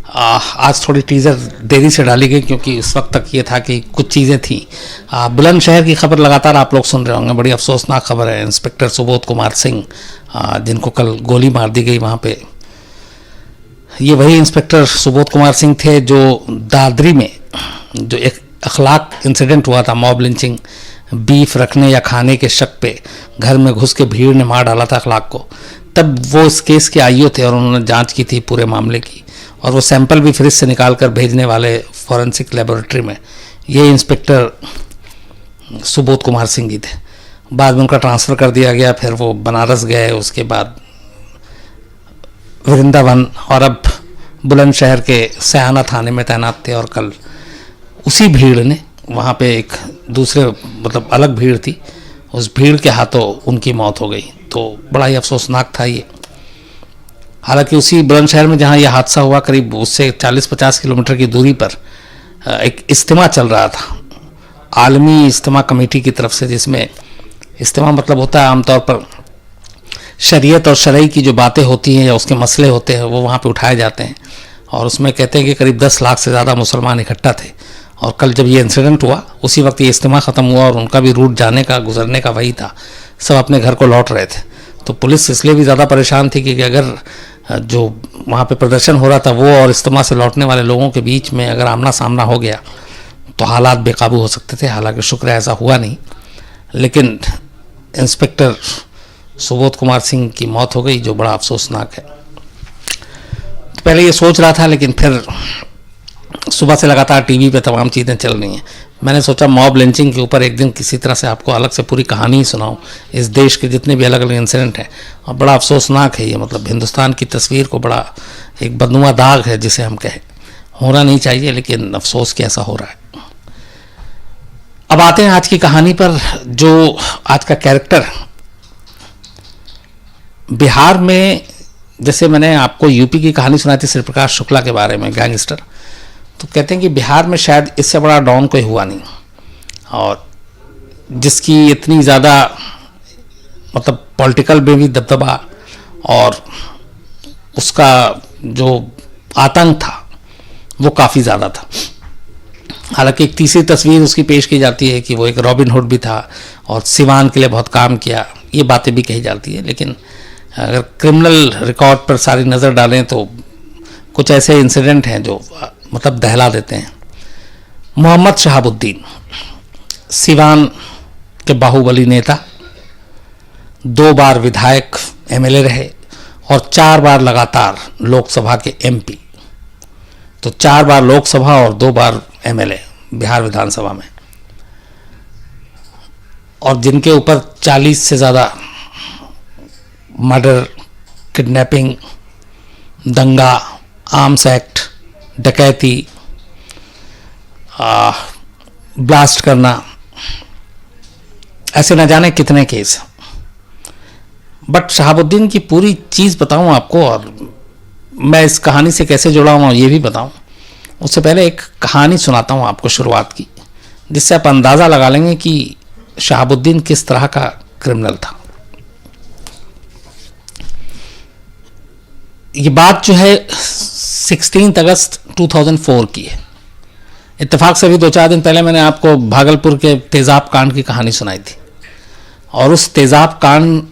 आज थोड़ी टीज़र देरी से डाली गई क्योंकि उस वक्त तक ये था कि कुछ चीज़ें थी। बुलंदशहर की खबर लगातार आप लोग सुन रहे होंगे, बड़ी अफसोसनाक खबर है। इंस्पेक्टर सुबोध कुमार सिंह जिनको कल गोली मार दी गई वहाँ पे, ये वही इंस्पेक्टर सुबोध कुमार सिंह थे जो दादरी में जो एक अखलाक इंसिडेंट हुआ था, मॉब लिंचिंग, बीफ रखने या खाने के शक पे घर में घुस के भीड़ ने मार डाला था अखलाक को। तब वो इस केस के आईओ थे और उन्होंने जांच की थी पूरे मामले की, और वो सैंपल भी फ्रिज से निकाल कर भेजने वाले फॉरेंसिक लेबोरेटरी में ये इंस्पेक्टर सुबोध कुमार सिंह जी थे। बाद में उनका ट्रांसफ़र कर दिया गया, फिर वो बनारस गए, उसके बाद वृंदावन, और अब बुलंदशहर के सयाना थाने में तैनात थे। और कल उसी भीड़ ने वहाँ पे एक दूसरे मतलब अलग भीड़ थी, उस भीड़ के हाथों उनकी मौत हो गई। तो बड़ा ही अफसोसनाक था ये। हालांकि उसी बुलंदशहर में जहाँ यह हादसा हुआ, करीब उससे 40-50 किलोमीटर की दूरी पर एक इज्तिमा चल रहा था आलमी इज्तिमा कमेटी की तरफ से, जिसमें इज्तिमा मतलब होता है आमतौर पर शरीयत और शरई की जो बातें होती हैं या उसके मसले होते हैं वो वहाँ पे उठाए जाते हैं। और उसमें कहते हैं कि करीब 10 लाख से ज़्यादा मुसलमान इकट्ठा थे। और कल जब ये इंसिडेंट हुआ उसी वक्त ये इज्तिमा ख़त्म हुआ और उनका भी रूट जाने का, गुजरने का वही था। सब अपने घर को लौट रहे थे। तो पुलिस इसलिए भी ज़्यादा परेशान थी कि अगर जो वहाँ पे प्रदर्शन हो रहा था वो और इज्तिमा से लौटने वाले लोगों के बीच में अगर आमना सामना हो गया तो हालात बेकाबू हो सकते थे। हालांकि शुक्र है ऐसा हुआ नहीं, लेकिन इंस्पेक्टर सुबोध कुमार सिंह की मौत हो गई जो बड़ा अफसोसनाक है। तो पहले ये सोच रहा था, लेकिन फिर सुबह से लगातार टीवी पे तमाम चीज़ें चल रही हैं, मैंने सोचा मॉब लिंचिंग के ऊपर एक दिन किसी तरह से आपको अलग से पूरी कहानी ही सुनाऊं, इस देश के जितने भी अलग अलग इंसिडेंट हैं। और बड़ा अफसोसनाक है ये, मतलब हिंदुस्तान की तस्वीर को बड़ा एक बदनुमा दाग है जिसे हम कहें। होना नहीं चाहिए, लेकिन अफसोस कि ऐसा हो रहा है। अब आते हैं आज की कहानी पर। जो आज का कैरेक्टर बिहार में, जैसे मैंने आपको यूपी की कहानी सुनाई थी श्री प्रकाश शुक्ला के बारे में, गैंगस्टर, तो कहते हैं कि बिहार में शायद इससे बड़ा डॉन कोई हुआ नहीं, और जिसकी इतनी ज़्यादा मतलब पॉलिटिकल में भी दबदबा और उसका जो आतंक था वो काफ़ी ज़्यादा था। हालांकि एक तीसरी तस्वीर उसकी पेश की जाती है कि वो एक रॉबिन हुड भी था और सिवान के लिए बहुत काम किया, ये बातें भी कही जाती है। लेकिन अगर क्रिमिनल रिकॉर्ड पर सारी नज़र डालें तो कुछ ऐसे इंसिडेंट हैं जो मतलब दहला देते हैं। मोहम्मद शहाबुद्दीन सिवान के बाहुबली नेता, 2 बार विधायक एमएलए रहे और 4 बार लगातार लोकसभा के एमपी। तो 4 बार लोकसभा और 2 बार एमएलए बिहार विधानसभा में, और जिनके ऊपर 40 से ज़्यादा मर्डर, किडनैपिंग, दंगा, आर्म्स एक्ट, डकैती, ब्लास्ट करना, ऐसे न जाने कितने केस। बट शहाबुद्दीन की पूरी चीज़ बताऊं आपको, और मैं इस कहानी से कैसे जुड़ा हूं ये भी बताऊं, उससे पहले एक कहानी सुनाता हूं आपको शुरुआत की, जिससे आप अंदाज़ा लगा लेंगे कि शहाबुद्दीन किस तरह का क्रिमिनल था। ये बात जो है 16 अगस्त 2004 की है। इत्तेफाक से भी 2-4 दिन पहले मैंने आपको भागलपुर के तेज़ाब कांड की कहानी सुनाई थी, और उस तेज़ाब कांड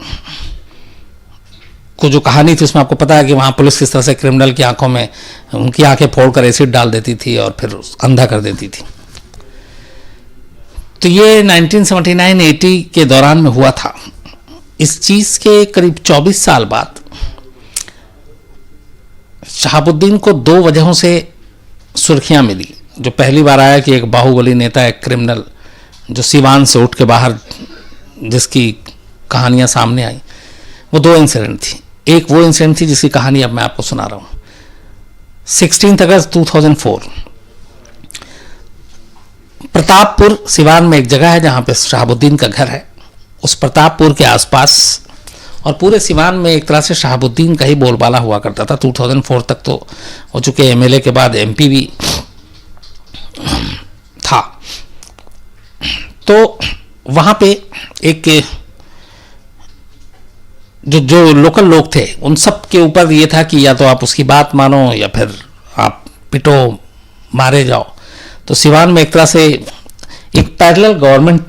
को जो कहानी थी उसमें आपको पता है कि वहाँ पुलिस किस तरह से क्रिमिनल की आंखों में उनकी आंखें फोड़कर एसिड डाल देती थी और फिर अंधा कर देती थी। तो ये 1979-80 के दौरान में हुआ था। इस चीज़ के करीब 24 साल बाद शहाबुद्दीन को 2 वजहों से सुर्खियां मिली। जो पहली बार आया कि एक बाहुबली नेता, एक क्रिमिनल जो सिवान से उठ के बाहर, जिसकी कहानियां सामने आई, वो 2 इंसिडेंट थी। एक वो इंसिडेंट थी जिसकी कहानी अब मैं आपको सुना रहा हूँ। 16 अगस्त 2004 प्रतापपुर सिवान में एक जगह है जहाँ पे शहाबुद्दीन का घर है। उस प्रतापपुर के आसपास और पूरे सिवान में एक तरह से शहाबुद्दीन का ही बोलबाला हुआ करता था। 2004 तक तो हो चुके, एमएलए के बाद एमपी भी था। तो वहाँ पे एक जो लोकल लोग थे उन सब के ऊपर ये था कि या तो आप उसकी बात मानो या फिर आप पिटो, मारे जाओ। तो सिवान में एक तरह से एक पैरेलल गवर्नमेंट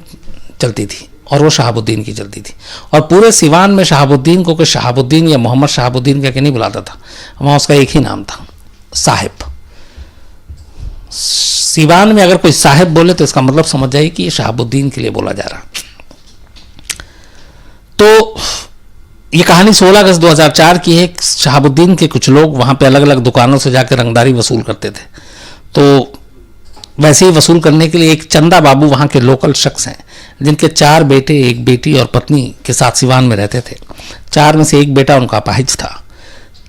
चलती थी और वो शहाबुद्दीन की चलती थी। और पूरे सिवान में शहाबुद्दीन को कोई शहाबुद्दीन या मोहम्मद शहाबुद्दीन का नहीं बुलाता था, वहाँ उसका एक ही नाम था, साहिब। सिवान में अगर कोई साहिब बोले तो इसका मतलब समझ जाइए कि ये शहाबुद्दीन के लिए बोला जा रहा। तो ये कहानी 16 अगस्त 2004 की है। शहाबुद्दीन के कुछ लोग वहाँ पे अलग अलग दुकानों से जाकर रंगदारी वसूल करते थे। तो वैसे ही वसूल करने के लिए एक चंदा बाबू वहाँ के लोकल शख्स हैं, जिनके 4 बेटे, 1 बेटी और पत्नी के साथ सिवान में रहते थे। 4 में से 1 बेटा उनका अपाहिज था।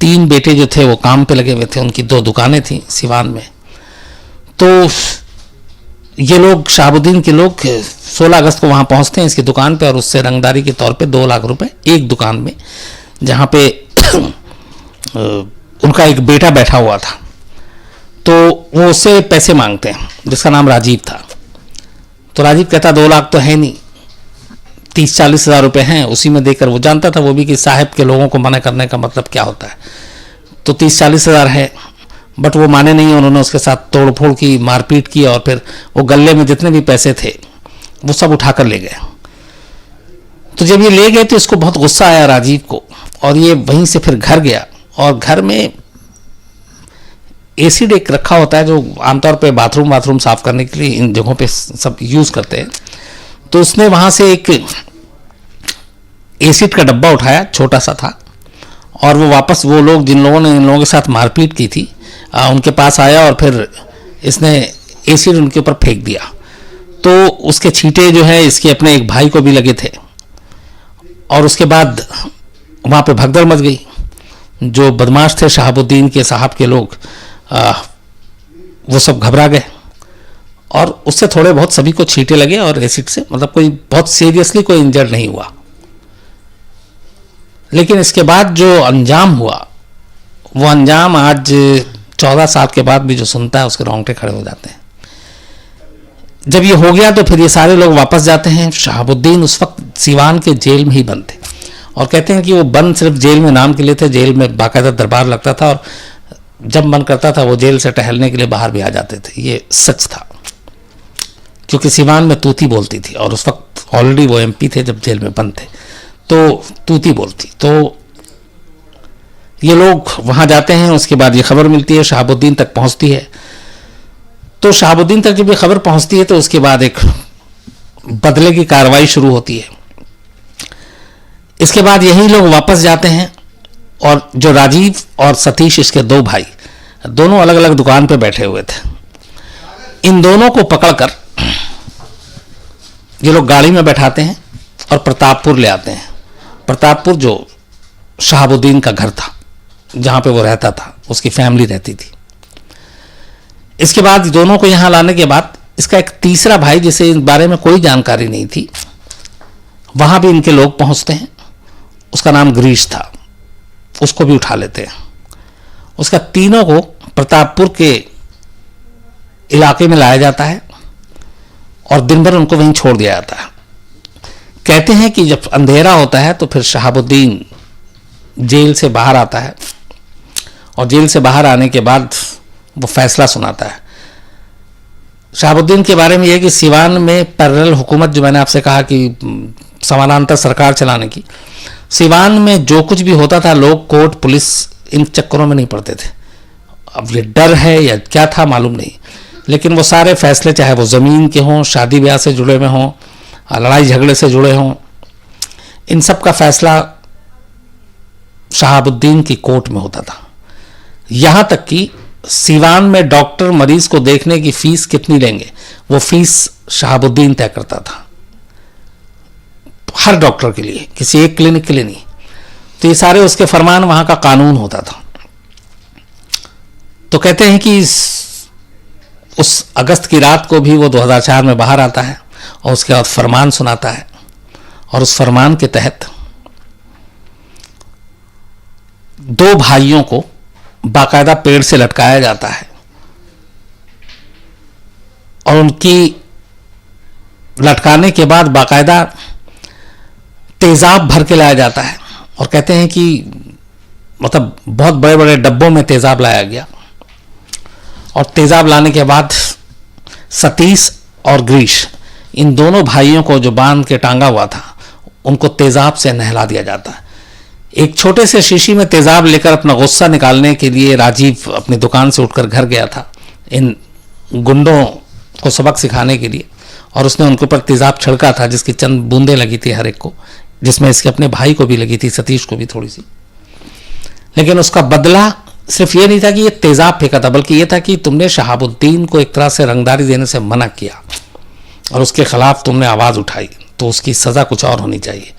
3 बेटे जो थे वो काम पे लगे हुए थे, उनकी 2 दुकानें थी सिवान में। तो ये लोग, शहाबुद्दीन के लोग 16 अगस्त को वहाँ पहुँचते हैं इसकी दुकान पे और उससे रंगदारी के तौर पे 2 लाख रुपए एक दुकान में, जहाँ पे उनका एक बेटा बैठा हुआ था, तो वो उससे पैसे मांगते हैं, जिसका नाम राजीव था। तो राजीव कहता 2 लाख तो है नहीं, 30-40 हज़ार रुपये हैं, उसी में देकर, वो जानता था वो भी कि साहब के लोगों को मना करने का मतलब क्या होता है। तो 30-40 हज़ार है, बट वो माने नहीं। उन्होंने उसके साथ तोड़फोड़ की, मारपीट की और फिर वो गले में जितने भी पैसे थे वो सब उठाकर ले गए। तो जब ये ले गए तो इसको बहुत गुस्सा आया राजीव को, और ये वहीं से फिर घर गया। और घर में एसिड एक रखा होता है जो आमतौर पे बाथरूम साफ करने के लिए इन जगहों पे सब यूज़ करते हैं। तो उसने वहाँ से एक एसिड का डब्बा उठाया, छोटा सा था, और वो वापस वो लोग जिन लोगों ने इन लोगों के साथ मारपीट की थी उनके पास आया और फिर इसने एसिड उनके ऊपर फेंक दिया। तो उसके छींटे जो है इसके अपने एक भाई को भी लगे थे। और उसके बाद वहाँ पे भगदड़ मच गई। जो बदमाश थे शहाबुद्दीन के साहब के लोग, वो सब घबरा गए और उससे थोड़े बहुत सभी को छींटे लगे और एसिड से, मतलब कोई बहुत सीरियसली कोई इंजर्ड नहीं हुआ। लेकिन इसके बाद जो अंजाम हुआ, वो अंजाम आज 14 साल के बाद भी जो सुनता है उसके रोंगटे खड़े हो जाते हैं। जब ये हो गया तो फिर ये सारे लोग वापस जाते हैं। शहाबुद्दीन उस वक्त सिवान के जेल में ही बंद थे, और कहते हैं कि वो बंद सिर्फ जेल में नाम के लिए थे। जेल में बाकायदा दरबार लगता था और जब मन करता था वो जेल से टहलने के लिए बाहर भी आ जाते थे। ये सच था, क्योंकि सिवान में तूती बोलती थी और उस वक्त ऑलरेडी वो MP थे जब जेल में बंद थे, तो तूती बोलती। तो ये लोग वहाँ जाते हैं। उसके बाद ये खबर मिलती है, शहाबुद्दीन तक पहुँचती है। तो शहाबुद्दीन तक जब ये खबर पहुँचती है तो उसके बाद एक बदले की कार्रवाई शुरू होती है। इसके बाद यही लोग वापस जाते हैं और जो राजीव और सतीश, इसके 2 भाई, दोनों अलग अलग दुकान पे बैठे हुए थे। इन दोनों को पकड़कर ये लोग गाड़ी में बैठाते हैं और प्रतापपुर ले आते हैं। प्रतापपुर जो शहाबुद्दीन का घर था, जहाँ पे वो रहता था, उसकी फैमिली रहती थी। इसके बाद दोनों को यहाँ लाने के बाद इसका एक तीसरा भाई, जिसे इस बारे में कोई जानकारी नहीं थी, वहाँ भी इनके लोग पहुँचते हैं। उसका नाम गिरीश था, उसको भी उठा लेते हैं। उसका तीनों को प्रतापपुर के इलाके में लाया जाता है और दिन भर उनको वहीं छोड़ दिया जाता है। कहते हैं कि जब अंधेरा होता है तो फिर शहाबुद्दीन जेल से बाहर आता है और जेल से बाहर आने के बाद वो फैसला सुनाता है। शहाबुद्दीन के बारे में यह कि सिवान में पैरेलल हुकूमत, जो मैंने आपसे कहा कि समानांतर सरकार चलाने की, सिवान में जो कुछ भी होता था लोग कोर्ट पुलिस इन चक्करों में नहीं पड़ते थे। अब ये डर है या क्या था मालूम नहीं, लेकिन वो सारे फैसले, चाहे वो ज़मीन के हों, शादी ब्याह से जुड़े हुए हों, लड़ाई झगड़े से जुड़े हों, इन सब का फैसला शहाबुद्दीन की कोर्ट में होता था। यहाँ तक कि सिवान में डॉक्टर मरीज को देखने की फीस कितनी लेंगे, वो फीस शहाबुद्दीन तय करता था, हर डॉक्टर के लिए, किसी एक क्लिनिक के लिए नहीं। तो ये सारे उसके फरमान, वहाँ का कानून होता था। तो कहते हैं कि उस अगस्त की रात को भी वो 2004 में बाहर आता है और उसके बाद फरमान सुनाता है, और उस फरमान के तहत 2 भाइयों को बाकायदा पेड़ से लटकाया जाता है और उनकी लटकाने के बाद बाकायदा तेजाब भर के लाया जाता है। और कहते हैं कि मतलब बहुत बड़े बड़े डब्बों में तेजाब लाया गया और तेजाब लाने के बाद सतीश और ग्रीश, इन दोनों भाइयों को जो बांध के टांगा हुआ था, उनको तेजाब से नहला दिया जाता है। एक छोटे से शीशी में तेजाब लेकर अपना गुस्सा निकालने के लिए राजीव अपनी दुकान से उठकर घर गया था इन गुंडों को सबक सिखाने के लिए, और उसने उनके ऊपर तेजाब छिड़का था जिसकी चंद बूंदें लगी थी हर एक को, जिसमें इसके अपने भाई को भी लगी थी, सतीश को भी थोड़ी सी। लेकिन उसका बदला सिर्फ ये नहीं था कि ये तेजाब फेंका था, बल्कि ये था कि तुमने शहाबुद्दीन को एक तरह से रंगदारी देने से मना किया और उसके खिलाफ तुमने आवाज़ उठाई, तो उसकी सज़ा कुछ और होनी चाहिए।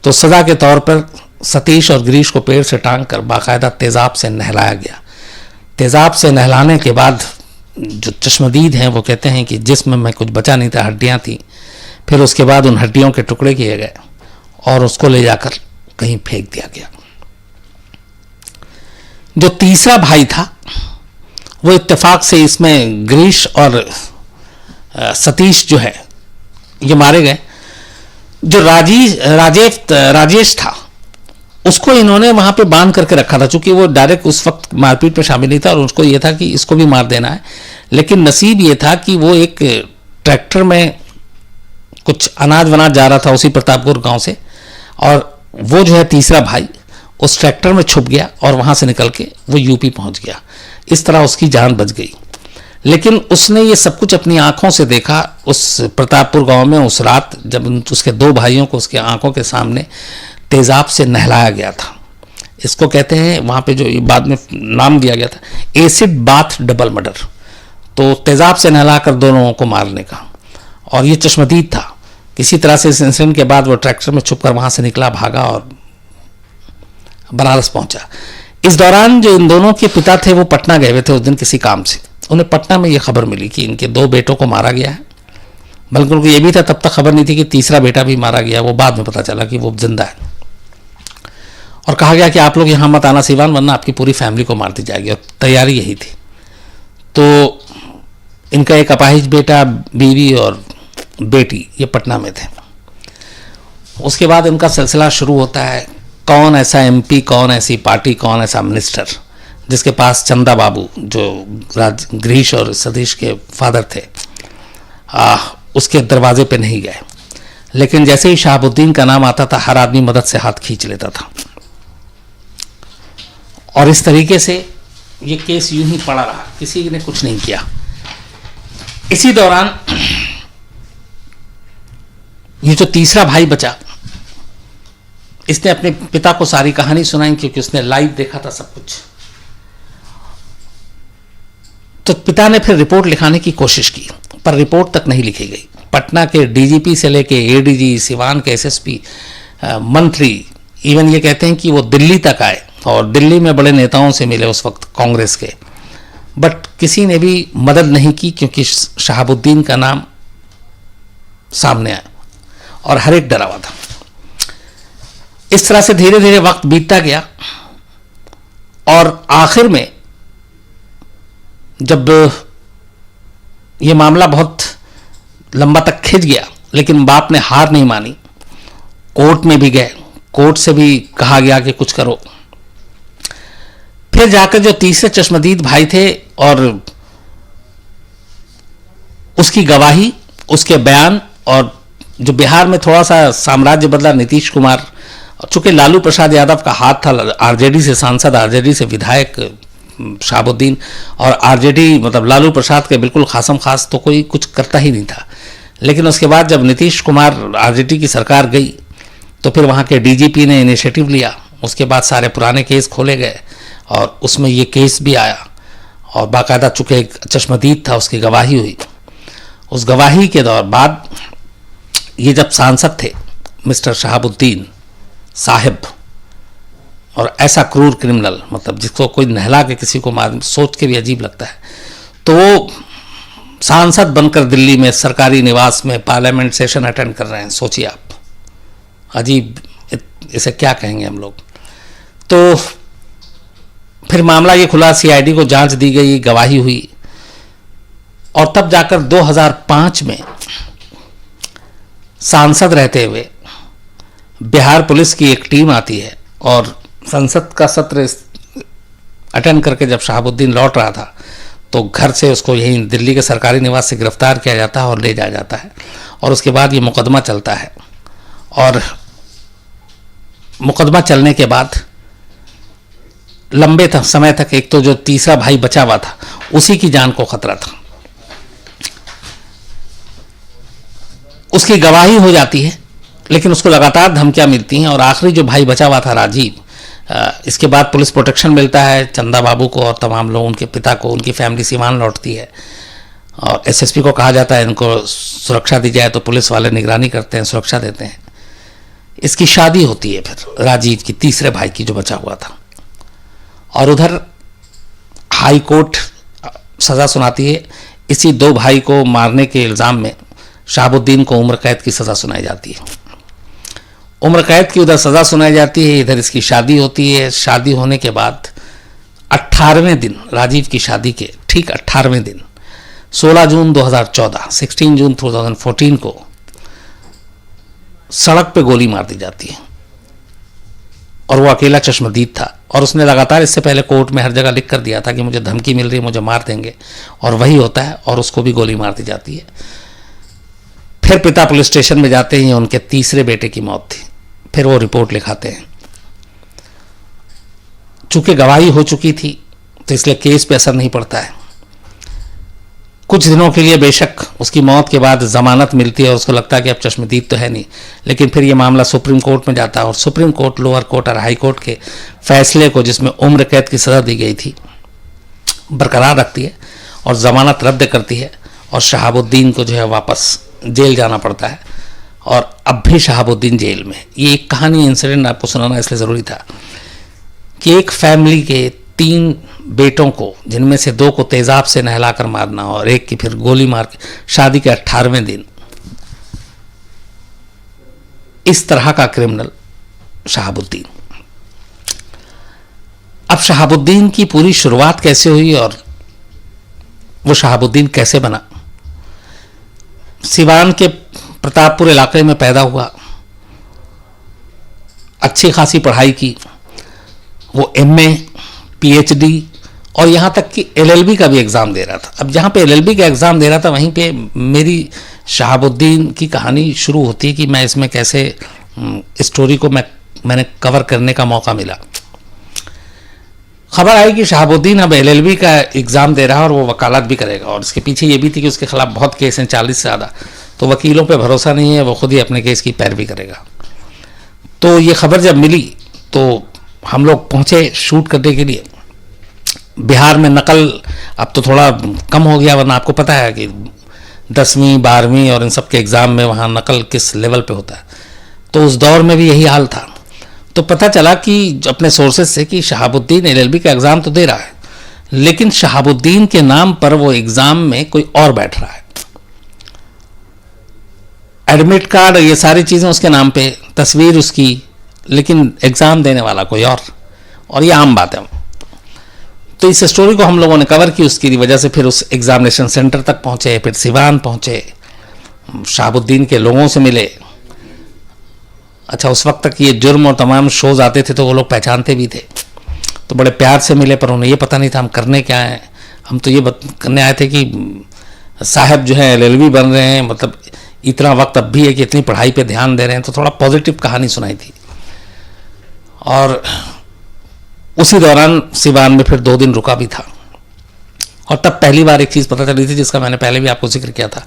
तो सज़ा के तौर पर सतीश और गिरीश को पेड़ से टांग कर बाकायदा तेजाब से नहलाया गया। तेजाब से नहलाने के बाद जो चश्मदीद हैं वो कहते हैं कि जिस्म में कुछ बचा नहीं था, हड्डियां थी। फिर उसके बाद उन हड्डियों के टुकड़े किए गए और उसको ले जाकर कहीं फेंक दिया गया। जो तीसरा भाई था वो इत्तेफाक से, इसमें गिरीश और सतीश जो है ये मारे गए। जो राजेश था उसको इन्होंने वहां पे बांध करके रखा था, चूंकि वो डायरेक्ट उस वक्त मारपीट में शामिल नहीं था और उसको ये था कि इसको भी मार देना है। लेकिन नसीब ये था कि वो एक ट्रैक्टर में कुछ अनाज वनाज जा रहा था उसी प्रतापपुर गांव से, और वो जो है तीसरा भाई उस ट्रैक्टर में छुप गया और वहां से निकल के वो यूपी पहुंच गया। इस तरह उसकी जान बच गई। लेकिन उसने ये सब कुछ अपनी आंखों से देखा उस प्रतापपुर गांव में उस रात, जब उसके दो भाइयों को उसके आंखों के सामने तेजाब से नहलाया गया था। इसको कहते हैं वहाँ पे जो बाद में नाम दिया गया था, एसिड बाथ डबल मर्डर। तो तेजाब से नहलाकर दोनों को मारने का। और ये चश्मदीद था। किसी तरह से इस इंसिडेंट के बाद वो ट्रैक्टर में छुपकर वहाँ से निकला, भागा और बनारस पहुंचा। इस दौरान जो इन दोनों के पिता थे वो पटना गए हुए थे उस दिन किसी काम से। उन्हें पटना में ये खबर मिली कि इनके दो बेटों को मारा गया है, बल्कि उनको ये भी था, तब तक खबर नहीं थी कि तीसरा बेटा भी मारा गया। वो बाद में पता चला कि वो जिंदा है। और कहा गया कि आप लोग यहाँ मत आना सिवान, वरना आपकी पूरी फैमिली को मार दी जाएगी। और तैयारी यही थी। तो इनका एक अपाहिज बेटा, बीवी और बेटी ये पटना में थे। उसके बाद इनका सिलसिला शुरू होता है, कौन ऐसा एमपी, कौन ऐसी पार्टी, कौन ऐसा मिनिस्टर जिसके पास चंदा बाबू जो गिरीश और सतीश के फादर थे उसके दरवाजे पे नहीं गए। लेकिन जैसे ही शहाबुद्दीन का नाम आता था हर आदमी मदद से हाथ खींच लेता था। और इस तरीके से ये केस यूं ही पड़ा रहा, किसी ने कुछ नहीं किया। इसी दौरान ये जो तीसरा भाई बचा, इसने अपने पिता को सारी कहानी सुनाई, क्योंकि उसने लाइव देखा था सब कुछ। तो पिता ने फिर रिपोर्ट लिखाने की कोशिश की, पर रिपोर्ट तक नहीं लिखी गई। पटना के डीजीपी से लेके एडीजी, सिवान के एसएसपी, मंत्री, इवन ये कहते हैं कि वो दिल्ली तक आए और दिल्ली में बड़े नेताओं से मिले उस वक्त कांग्रेस के, बट किसी ने भी मदद नहीं की, क्योंकि शहाबुद्दीन का नाम सामने आया और हर एक डरा हुआ था। इस तरह से धीरे धीरे वक्त बीतता गया और आखिर में जब ये मामला बहुत लंबा तक खिंच गया, लेकिन बाप ने हार नहीं मानी। कोर्ट में भी गए, कोर्ट से भी कहा गया कि कुछ करो। फिर जाकर जो तीसरे चश्मदीद भाई थे और उसकी गवाही, उसके बयान, और जो बिहार में थोड़ा सा साम्राज्य बदला नीतीश कुमार, चूंकि लालू प्रसाद यादव का हाथ था, आरजेडी से सांसद, आरजेडी से विधायक शहाबुद्दीन, और आरजेडी मतलब लालू प्रसाद के बिल्कुल खासम खास तो कोई कुछ करता ही नहीं था। लेकिन उसके बाद जब नीतीश कुमार आरजेडी की सरकार गई तो फिर वहाँ के डीजीपी ने इनिशिएटिव लिया। उसके बाद सारे पुराने केस खोले गए और उसमें ये केस भी आया और बाकायदा चूँकि एक चश्मदीद था उसकी गवाही हुई। उस गवाही के दौर बाद ये जब सांसद थे मिस्टर शहाबुद्दीन साहिब, और ऐसा क्रूर क्रिमिनल, मतलब जिसको कोई नहला के किसी को मार, सोच के भी अजीब लगता है, तो वो सांसद बनकर दिल्ली में सरकारी निवास में पार्लियामेंट सेशन अटेंड कर रहे हैं। सोचिए आप, अजीब, इसे क्या कहेंगे हम लोग। तो फिर मामला ये खुला, सीआईडी को जांच दी गई, गवाही हुई, और तब जाकर 2005 में सांसद रहते हुए बिहार पुलिस की एक टीम आती है और संसद का सत्र अटेंड करके जब शहाबुद्दीन लौट रहा था तो घर से उसको यहीं दिल्ली के सरकारी निवास से गिरफ्तार किया जाता है और ले जाया जाता है, और उसके बाद ये मुकदमा चलता है। और मुकदमा चलने के बाद लंबे समय तक एक तो जो तीसरा भाई बचा हुआ था उसी की जान को खतरा था, उसकी गवाही हो जाती है, लेकिन उसको लगातार धमकियां मिलती हैं। और आखिरी जो भाई बचा हुआ था राजीव, इसके बाद पुलिस प्रोटेक्शन मिलता है चंदा बाबू को और तमाम लोग, उनके पिता को, उनकी फैमिली सीवान लौटती है और एसएसपी को कहा जाता है इनको सुरक्षा दी जाए, तो पुलिस वाले निगरानी करते हैं, सुरक्षा देते हैं। इसकी शादी होती है फिर राजीव की, तीसरे भाई की जो बचा हुआ था। और उधर हाई कोर्ट सज़ा सुनाती है। इसी दो भाई को मारने के इल्ज़ाम में शहाबुद्दीन को उम्र कैद की सज़ा सुनाई जाती है। उम्र कैद की उधर सज़ा सुनाई जाती है, इधर इसकी शादी होती है। शादी होने के बाद 18वें दिन, राजीव की शादी के ठीक 18वें दिन 16 जून 2014, 16 जून 2014 को सड़क पे गोली मार दी जाती है। और वो अकेला चश्मदीद था, और उसने लगातार इससे पहले कोर्ट में हर जगह लिख कर दिया था कि मुझे धमकी मिल रही है, मुझे मार देंगे, और वही होता है, और उसको भी गोली मार दी जाती है। फिर पिता पुलिस स्टेशन में जाते हैं, उनके तीसरे बेटे की मौत थी। फिर वो रिपोर्ट लिखाते हैं। चूंकि गवाही हो चुकी थी तो इसलिए केस पे असर नहीं पड़ता है। कुछ दिनों के लिए बेशक उसकी मौत के बाद जमानत मिलती है और उसको लगता है कि अब चश्मदीद तो है नहीं, लेकिन फिर ये मामला सुप्रीम कोर्ट में जाता है और सुप्रीम कोर्ट लोअर कोर्ट और हाई कोर्ट के फैसले को, जिसमें उम्र कैद की सज़ा दी गई थी, बरकरार रखती है और ज़मानत रद्द करती है। और शहाबुद्दीन को जो है वापस जेल जाना पड़ता है, और अब भी शहाबुद्दीन जेल में। ये एक कहानी, इंसिडेंट आपको सुनाना इसलिए ज़रूरी था कि एक फैमिली के 3 बेटों को, जिनमें से 2 को तेज़ाब से नहलाकर मारना और एक की फिर गोली मार के, शादी के 18वें दिन इस तरह का क्रिमिनल शहाबुद्दीन। अब शहाबुद्दीन की पूरी शुरुआत कैसे हुई और वो शहाबुद्दीन कैसे बना। सिवान के प्रतापपुर इलाके में पैदा हुआ, अच्छी खासी पढ़ाई की, वो एमए, पीएचडी और यहाँ तक कि एलएलबी का भी एग्ज़ाम दे रहा था। अब जहाँ पे एलएलबी का एग्ज़ाम दे रहा था, वहीं पे मेरी शहाबुद्दीन की कहानी शुरू होती है कि मैं इसमें कैसे स्टोरी को मैंने कवर करने का मौका मिला। खबर आई कि शहाबुद्दीन अब एलएलबी का एग्ज़ाम दे रहा है और वो वकालत भी करेगा, और इसके पीछे ये भी थी कि उसके खिलाफ बहुत केस हैं, 40 से ज़्यादा, तो वकीलों पे भरोसा नहीं है, वो खुद ही अपने केस की पैरवी करेगा। तो ये खबर जब मिली तो हम लोग पहुँचे शूट करने के लिए। बिहार में नकल अब तो थोड़ा कम हो गया, वरना आपको पता है कि 10वीं 12वीं और इन सब के एग्ज़ाम में वहाँ नकल किस लेवल पे होता है। तो उस दौर में भी यही हाल था। तो पता चला कि अपने सोर्सेज से कि शहाबुद्दीन एलएलबी का एग्ज़ाम तो दे रहा है, लेकिन शहाबुद्दीन के नाम पर वो एग्ज़ाम में कोई और बैठ रहा है। एडमिट कार्ड, ये सारी चीज़ें उसके नाम पे, तस्वीर उसकी, लेकिन एग्ज़ाम देने वाला कोई और ये आम बात है। तो इस स्टोरी को हम लोगों ने कवर की, उसकी वजह से फिर उस एग्जामिनेशन सेंटर तक पहुँचे, फिर सिवान पहुँचे, शहाबुद्दीन के लोगों से मिले। अच्छा, उस वक्त तक ये जुर्म और तमाम शोज़ आते थे तो वो लोग पहचानते भी थे, तो बड़े प्यार से मिले, पर उन्हें ये पता नहीं था हम करने क्या हैं। हम तो ये करने आए थे कि साहब जो है एलएलबी बन रहे हैं, मतलब इतना वक्त अब भी है कि इतनी पढ़ाई पे ध्यान दे रहे हैं, तो थोड़ा पॉजिटिव कहानी सुनाई थी। और उसी दौरान सिवान में फिर 2 दिन रुका भी था, और तब पहली बार एक चीज़ पता चली थी जिसका मैंने पहले भी आपको जिक्र किया था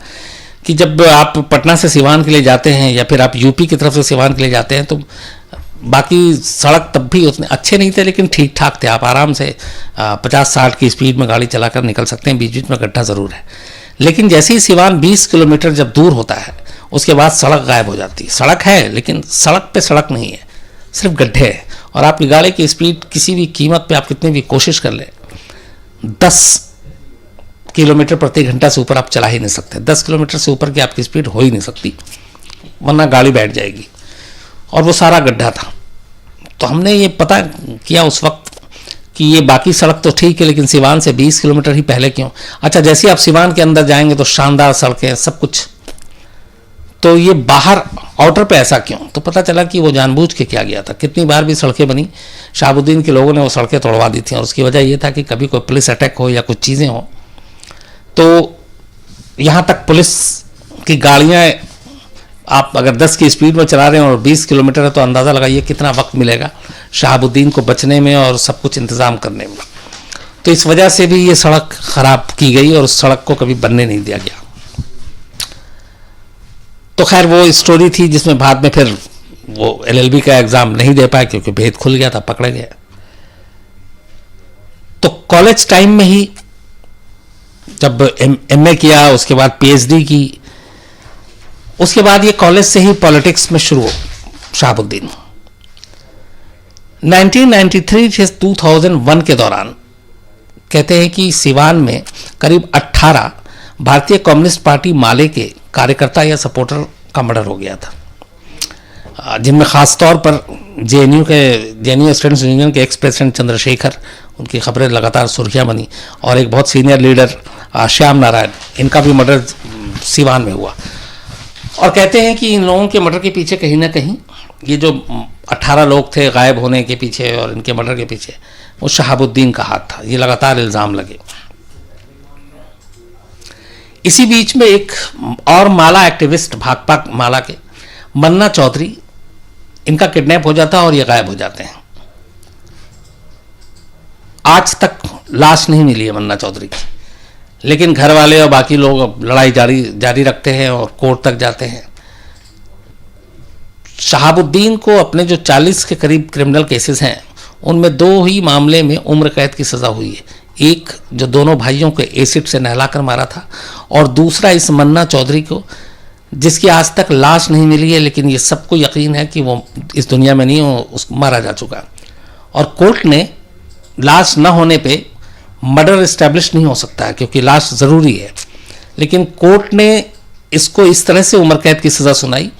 कि जब आप पटना से सिवान के लिए जाते हैं या फिर आप यूपी की तरफ से सिवान के लिए जाते हैं, तो बाकी सड़क तब भी उतने अच्छे नहीं थे, लेकिन ठीक ठाक थे। आप आराम से 50-60 की स्पीड में गाड़ी चलाकर निकल सकते हैं, बीच बीच में गड्ढा ज़रूर है। लेकिन जैसे ही सिवान 20 किलोमीटर जब दूर होता है, उसके बाद सड़क गायब हो जाती है। सड़क है, लेकिन सड़क पे सड़क नहीं है, सिर्फ गड्ढे हैं, और आपकी गाड़ी की स्पीड किसी भी कीमत पे आप कितनी भी कोशिश कर ले, 10 किलोमीटर प्रति घंटा से ऊपर आप चला ही नहीं सकते। 10 किलोमीटर से ऊपर की आपकी स्पीड हो ही नहीं सकती, वरना गाड़ी बैठ जाएगी। और वो सारा गड्ढा था। तो हमने ये पता किया उस वक्त कि ये बाकी सड़क तो ठीक है, लेकिन सिवान से 20 किलोमीटर ही पहले क्यों। अच्छा, जैसे आप सिवान के अंदर जाएंगे तो शानदार सड़कें, सब कुछ, तो ये बाहर आउटर पे ऐसा क्यों। तो पता चला कि वो जानबूझ के किया गया था। कितनी बार भी सड़कें बनी, शहाबुद्दीन के लोगों ने वो सड़कें तोड़वा दी थी, और उसकी वजह ये था कि कभी कोई पुलिस अटैक हो या कुछ चीज़ें हो तो यहाँ तक पुलिस की गाड़ियाँ, आप अगर 10 की स्पीड में चला रहे हैं और 20 किलोमीटर है तो अंदाज़ा लगाइए कितना वक्त मिलेगा शहाबुद्दीन को बचने में और सब कुछ इंतज़ाम करने में। तो इस वजह से भी ये सड़क ख़राब की गई और उस सड़क को कभी बनने नहीं दिया गया। तो खैर वो स्टोरी थी जिसमें बाद में फिर वो LLB का एग्ज़ाम नहीं दे पाए क्योंकि भेद खुल गया था, पकड़े गए। तो कॉलेज टाइम में ही जब MA किया, उसके बाद PhD की, उसके बाद ये कॉलेज से ही पॉलिटिक्स में शुरू हो शहाबुद्दीन। 1993 से 2001 के दौरान कहते हैं कि सिवान में करीब 18 भारतीय कम्युनिस्ट पार्टी माले के कार्यकर्ता या सपोर्टर का मर्डर हो गया था, जिनमें खास तौर पर JNU स्टूडेंट्स यूनियन के एक्स प्रेसिडेंट चंद्रशेखर, उनकी खबरें लगातार सुर्खियां बनी, और एक बहुत सीनियर लीडर श्याम नारायण, इनका भी मर्डर सिवान में हुआ। और कहते हैं कि इन लोगों के मर्डर के पीछे कहीं ना कहीं ये जो 18 लोग थे गायब होने के पीछे और इनके मर्डर के पीछे, वो शहाबुद्दीन का हाथ था। ये लगातार इल्ज़ाम लगे। इसी बीच में एक और माला एक्टिविस्ट, भाकपा माला के मन्ना चौधरी, इनका किडनैप हो जाता है और ये गायब हो जाते हैं। आज तक लाश नहीं मिली है मन्ना चौधरी की, लेकिन घर वाले और बाकी लोग लड़ाई जारी रखते हैं और कोर्ट तक जाते हैं। शहाबुद्दीन को अपने जो 40 के करीब क्रिमिनल केसेस हैं, उनमें 2 ही मामले में उम्र कैद की सज़ा हुई है। एक जो दोनों भाइयों को एसिड से नहलाकर मारा था, और दूसरा इस मन्ना चौधरी को, जिसकी आज तक लाश नहीं मिली है, लेकिन ये सबको यकीन है कि वो इस दुनिया में नहीं, उसको मारा जा चुका। और कोर्ट ने लाश न होने पे मर्डर इस्टेब्लिश नहीं हो सकता है क्योंकि लाश ज़रूरी है, लेकिन कोर्ट ने इसको इस तरह से उम्र कैद की सज़ा सुनाई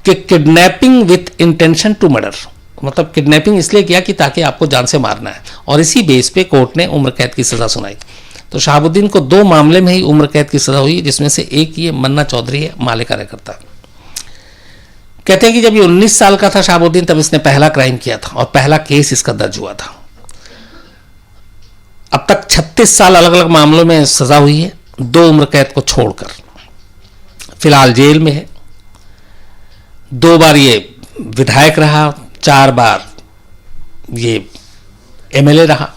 कि kidnapping with intention to murder, मतलब किडनैपिंग इसलिए किया कि ताकि आपको जान से मारना है, और इसी बेस पे कोर्ट ने उम्र कैद की सज़ा सुनाई। तो शहाबुद्दीन को 2 मामले में ही उम्र कैद की सज़ा हुई, जिसमें से एक ये मन्ना चौधरी है, माले कार्यकर्ता। कहते हैं कि जब ये 19 साल का था शहाबुद्दीन, तब इसने पहला क्राइम किया था और पहला केस इसका दर्ज हुआ था। अब तक 36 साल अलग अलग मामलों में सज़ा हुई है, 2 उम्र कैद को छोड़कर। फिलहाल जेल में है। 2 बार ये विधायक रहा, 4 बार ये MLA रहा।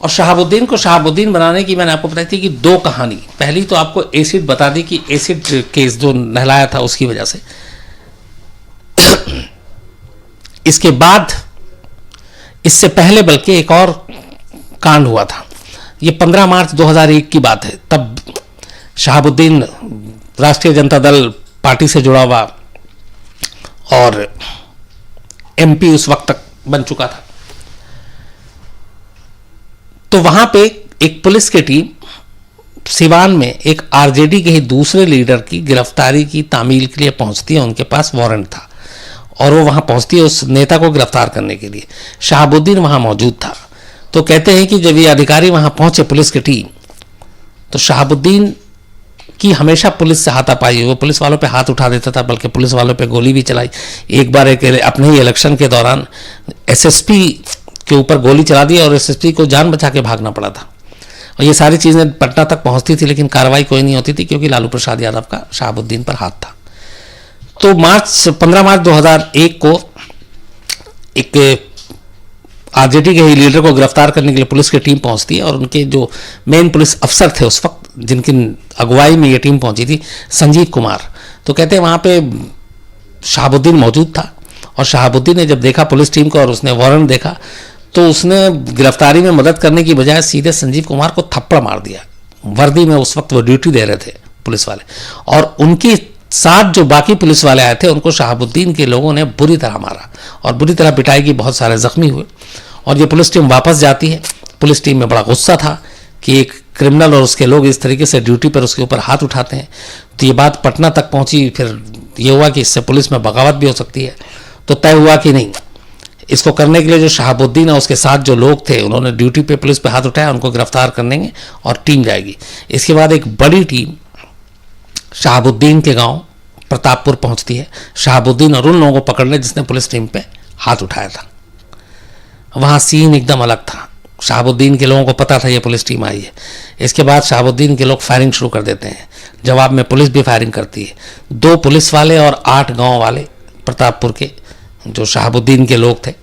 और शहाबुद्दीन को शहाबुद्दीन बनाने की मैंने आपको बताई थी कि 2 कहानी। पहली तो आपको एसिड बता दी कि एसिड केस जो नहलाया था उसकी वजह से। इसके बाद इससे पहले बल्कि एक और कांड हुआ था। ये 15 मार्च 2001 की बात है। तब शहाबुद्दीन राष्ट्रीय जनता दल पार्टी से जुड़ा हुआ और MP उस वक्त तक बन चुका था। तो वहां पे एक पुलिस की टीम सिवान में एक RJD के ही दूसरे लीडर की गिरफ्तारी की तामील के लिए पहुंचती है। उनके पास वारंट था और वो वहां पहुंचती है उस नेता को गिरफ्तार करने के लिए। शहाबुद्दीन वहां मौजूद था। तो कहते हैं कि जब ये अधिकारी वहां पहुंचे, पुलिस की टीम, तो शहाबुद्दीन की हमेशा पुलिस से हाथापाई, वो पुलिस वालों पे हाथ उठा देता था, बल्कि पुलिस वालों पे गोली भी चलाई। एक बार अपने ही इलेक्शन के दौरान SSP के ऊपर गोली चला दी और SSP को जान बचा के भागना पड़ा था। और ये सारी चीज़ें पटना तक पहुंचती थी, लेकिन कार्रवाई कोई नहीं होती थी क्योंकि लालू प्रसाद यादव का शहाबुद्दीन पर हाथ था। तो 15 मार्च 2001 को एक RJD के ही लीडर को गिरफ्तार करने के लिए पुलिस की टीम पहुंचती है और उनके जो मेन पुलिस अफसर थे उस वक्त, जिनकी अगुवाई में ये टीम पहुंची थी, संजीव कुमार। तो कहते हैं वहाँ पे शहाबुद्दीन मौजूद था और शहाबुद्दीन ने जब देखा पुलिस टीम को और उसने वारंट देखा, तो उसने गिरफ्तारी में मदद करने की बजाय सीधे संजीव कुमार को थप्पड़ मार दिया। वर्दी में उस वक्त वो ड्यूटी दे रहे थे पुलिस वाले, और उनके साथ जो बाकी पुलिस वाले आए थे उनको शहाबुद्दीन के लोगों ने बुरी तरह मारा और बुरी तरह पिटाई की, बहुत सारे जख्मी हुए। और ये पुलिस टीम वापस जाती है। पुलिस टीम में बड़ा गुस्सा था कि एक क्रिमिनल और उसके लोग इस तरीके से ड्यूटी पर उसके ऊपर हाथ उठाते हैं। तो ये बात पटना तक पहुंची। फिर ये हुआ कि इससे पुलिस में बगावत भी हो सकती है। तो तय हुआ कि नहीं, इसको करने के लिए जो शहाबुद्दीन है उसके साथ जो लोग थे, उन्होंने ड्यूटी पे पुलिस पे हाथ उठाया, उनको गिरफ्तार करेंगे और टीम जाएगी। इसके बाद एक बड़ी टीम शहाबुद्दीन के गांव प्रतापपुर पहुंचती है, शहाबुद्दीन और उन लोगों को पकड़ने जिसने पुलिस टीम पे हाथ उठाया था। वहाँ सीन एकदम अलग था। शहाबुद्दीन के लोगों को पता था ये पुलिस टीम आई है। इसके बाद शहाबुद्दीन के लोग फायरिंग शुरू कर देते हैं, जवाब में पुलिस भी फायरिंग करती है। 2 पुलिस वाले और 8 गांव वाले प्रतापपुर के जो शहाबुद्दीन के लोग थे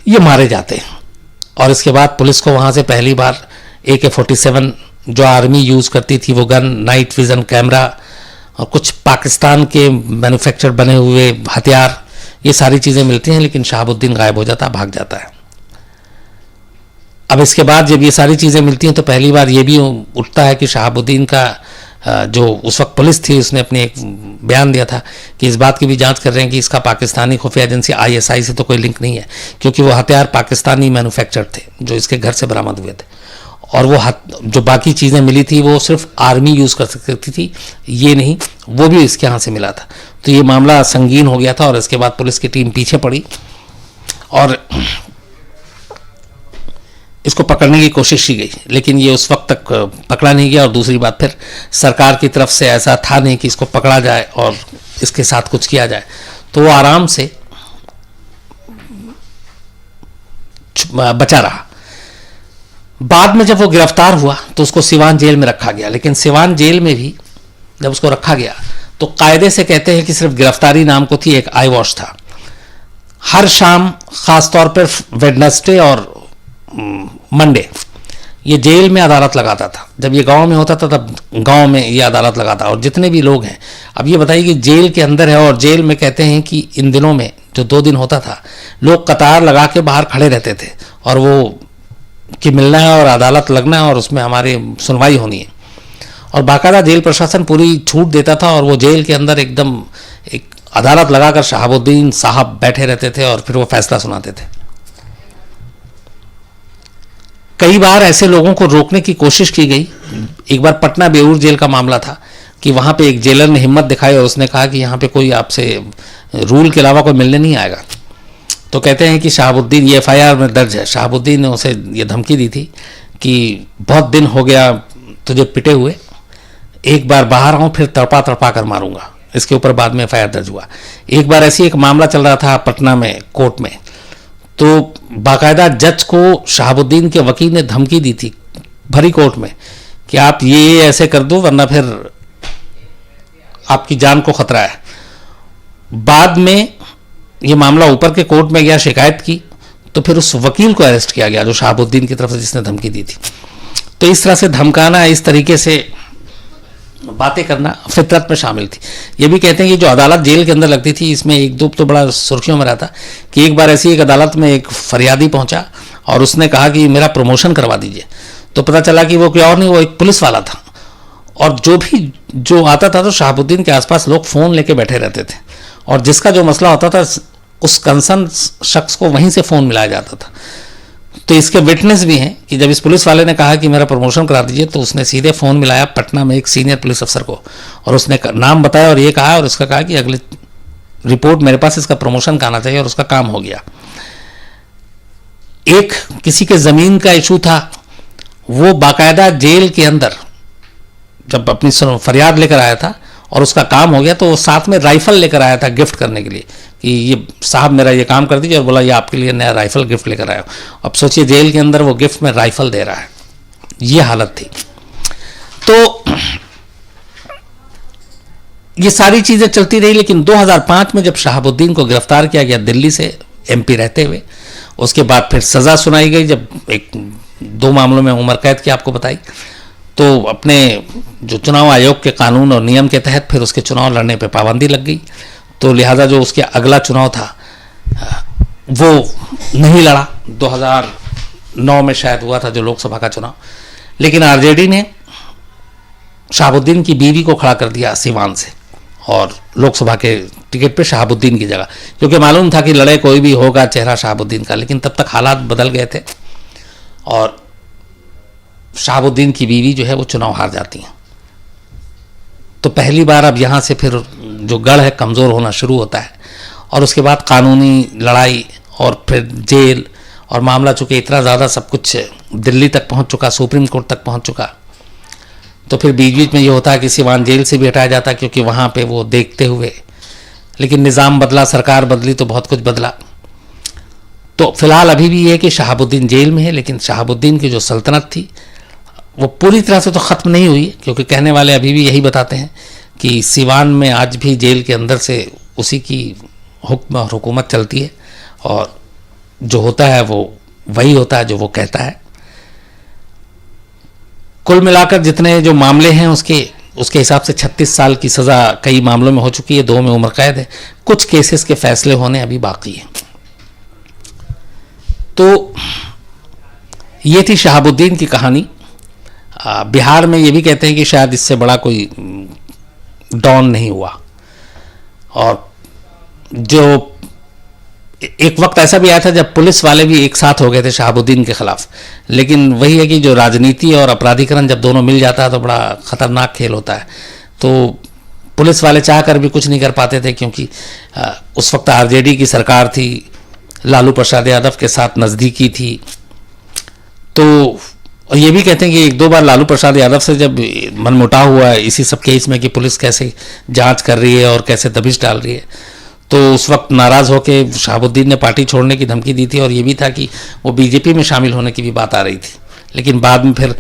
ये मारे जाते हैं। और इसके बाद पुलिस को वहाँ से पहली बार AK-47 जो आर्मी यूज़ करती थी वो गन, नाइट विज़न कैमरा और कुछ पाकिस्तान के मैन्युफैक्चर बने हुए हथियार, ये सारी चीज़ें मिलती हैं। लेकिन शहाबुद्दीन गायब हो जाता है, भाग जाता है। अब इसके बाद जब ये सारी चीज़ें मिलती हैं तो पहली बार ये भी उठता है कि शहाबुद्दीन का जो उस वक्त पुलिस थी उसने अपने एक बयान दिया था कि इस बात की भी जांच कर रहे हैं कि इसका पाकिस्तानी खुफिया एजेंसी ISI से तो कोई लिंक नहीं है, क्योंकि वो हथियार पाकिस्तानी मैन्युफैक्चर थे जो इसके घर से बरामद हुए थे। और वो जो बाकी चीज़ें मिली थी वो सिर्फ आर्मी यूज़ कर सकती थी, ये नहीं, वो भी इसके यहाँ से मिला था। तो ये मामला संगीन हो गया था और इसके बाद पुलिस की टीम पीछे पड़ी और इसको पकड़ने की कोशिश की गई, लेकिन ये उस वक्त तक पकड़ा नहीं गया। और दूसरी बात, फिर सरकार की तरफ से ऐसा था नहीं कि इसको पकड़ा जाए और इसके साथ कुछ किया जाए, तो वो आराम से बचा रहा। बाद में जब वो गिरफ्तार हुआ तो उसको सिवान जेल में रखा गया, लेकिन सिवान जेल में भी जब उसको रखा गया तो कायदे से कहते हैं कि सिर्फ गिरफ्तारी नाम को थी, एक आई वॉश था। हर शाम, खासतौर पर वेडनेसडे और मंडे, ये जेल में अदालत लगाता था। जब ये गांव में होता था तब गांव में ये अदालत लगाता। और जितने भी लोग हैं, अब ये बताइए कि जेल के अंदर है और जेल में कहते हैं कि इन दिनों में जो 2 दिन होता था, लोग कतार लगा के बाहर खड़े रहते थे और वो कि मिलना है और अदालत लगना है और उसमें हमारी सुनवाई होनी है। और बाकायदा जेल प्रशासन पूरी छूट देता था और वो जेल के अंदर एकदम एक अदालत लगाकर शहाबुद्दीन साहब बैठे रहते थे और फिर वो फैसला सुनाते थे। कई बार ऐसे लोगों को रोकने की कोशिश की गई। एक बार पटना बेऊर जेल का मामला था कि वहाँ पे एक जेलर ने हिम्मत दिखाई और उसने कहा कि यहाँ पे कोई आपसे रूल के अलावा कोई मिलने नहीं आएगा। तो कहते हैं कि शहाबुद्दीन, ये FIR में दर्ज है, शहाबुद्दीन ने उसे ये धमकी दी थी कि बहुत दिन हो गया तुझे पिटे हुए, एक बार बाहर आऊँ फिर तड़पा तड़पा कर मारूंगा। इसके ऊपर बाद में FIR दर्ज हुआ। एक बार ऐसी एक मामला चल रहा था पटना में कोर्ट में, तो बाकायदा जज को शहाबुद्दीन के वकील ने धमकी दी थी भरी कोर्ट में कि आप ये ऐसे कर दो वरना फिर आपकी जान को खतरा है। बाद में ये मामला ऊपर के कोर्ट में गया, शिकायत की, तो फिर उस वकील को अरेस्ट किया गया जो शहाबुद्दीन की तरफ से जिसने धमकी दी थी। तो इस तरह से धमकाना, इस तरीके से बातें करना फितरत में शामिल थी। ये भी कहते हैं कि जो अदालत जेल के अंदर लगती थी, इसमें एक दो तो बड़ा सुर्खियों में रहता कि एक बार ऐसी एक अदालत में एक फरियादी पहुंचा और उसने कहा कि मेरा प्रमोशन करवा दीजिए। तो पता चला कि वो कोई और नहीं, वो एक पुलिस वाला था। और जो आता था तो शहाबुद्दीन के आसपास लोग फ़ोन लेके बैठे रहते थे और जिसका जो मसला होता था उस कंसर्न शख्स को वहीं से फ़ोन मिलाया जाता था। तो इसके विटनेस भी हैं कि जब इस पुलिस वाले ने कहा कि मेरा प्रमोशन करा दीजिए तो उसने सीधे फ़ोन मिलाया पटना में एक सीनियर पुलिस अफसर को और उसने नाम बताया और ये कहा और उसका कहा कि अगली रिपोर्ट मेरे पास इसका प्रमोशन का आना चाहिए और उसका काम हो गया। एक किसी के ज़मीन का इशू था, वो बाकायदा जेल के अंदर जब अपनी फरियाद लेकर आया था और उसका काम हो गया तो वो साथ में राइफल लेकर आया था गिफ्ट करने के लिए कि ये साहब मेरा ये काम कर दीजिए, और बोला ये आपके लिए नया राइफल गिफ्ट लेकर आया। अब सोचिए जेल के अंदर वो गिफ्ट में राइफल दे रहा है, ये हालत थी। तो ये सारी चीज़ें चलती रही, लेकिन 2005 में जब शहाबुद्दीन को गिरफ्तार किया गया दिल्ली से MP रहते हुए, उसके बाद फिर सज़ा सुनाई गई। जब 2 मामलों में उम्र कैद की आपको बताई, तो अपने जो चुनाव आयोग के कानून और नियम के तहत फिर उसके चुनाव लड़ने पे पाबंदी लग गई। तो लिहाजा जो उसके अगला चुनाव था वो नहीं लड़ा। 2009 में शायद हुआ था जो लोकसभा का चुनाव, लेकिन RJD ने शहाबुद्दीन की बीवी को खड़ा कर दिया सीवान से और लोकसभा के टिकट पे शहाबुद्दीन की जगह, क्योंकि मालूम था कि लड़े कोई भी होगा चेहरा शहाबुद्दीन का। लेकिन तब तक हालात बदल गए थे और शहाबुद्दीन की बीवी जो है वो चुनाव हार जाती हैं। तो पहली बार अब यहाँ से फिर जो गढ़ है कमज़ोर होना शुरू होता है और उसके बाद कानूनी लड़ाई और फिर जेल, और मामला चूँकि इतना ज़्यादा सब कुछ दिल्ली तक पहुँच चुका, सुप्रीम कोर्ट तक पहुँच चुका, तो फिर बीच बीच में ये होता है कि सिवान जेल से भी हटाया जाता क्योंकि वहाँ पे वो देखते हुए, लेकिन निज़ाम बदला, सरकार बदली तो बहुत कुछ बदला। तो फिलहाल अभी भी ये है कि शहाबुद्दीन जेल में है, लेकिन शहाबुद्दीन की जो सल्तनत थी वो पूरी तरह से तो ख़त्म नहीं हुई, क्योंकि कहने वाले अभी भी यही बताते हैं कि सिवान में आज भी जेल के अंदर से उसी की हुक्म और हुकूमत चलती है, और जो होता है वो वही होता है जो वो कहता है। कुल मिलाकर जितने जो मामले हैं उसके हिसाब से 36 साल की सज़ा कई मामलों में हो चुकी है, 2 में उम्र कैद है, कुछ केसेस के फैसले होने अभी बाकी हैं। तो ये थी शहाबुद्दीन की कहानी। बिहार में ये भी कहते हैं कि शायद इससे बड़ा कोई डॉन नहीं हुआ, और जो एक वक्त ऐसा भी आया था जब पुलिस वाले भी एक साथ हो गए थे शहाबुद्दीन के खिलाफ। लेकिन वही है कि जो राजनीति और अपराधीकरण जब दोनों मिल जाता है तो बड़ा खतरनाक खेल होता है। तो पुलिस वाले चाहकर भी कुछ नहीं कर पाते थे, क्योंकि उस वक्त आरजेडी की सरकार थी, लालू प्रसाद यादव के साथ नज़दीकी थी। तो और ये भी कहते हैं कि 1-2 बार लालू प्रसाद यादव से जब मनमुटाव हुआ है इसी सब केस में कि पुलिस कैसे जांच कर रही है और कैसे दबिश डाल रही है, तो उस वक्त नाराज़ होकर शहाबुद्दीन ने पार्टी छोड़ने की धमकी दी थी, और ये भी था कि वो बीजेपी में शामिल होने की भी बात आ रही थी। लेकिन बाद में फिर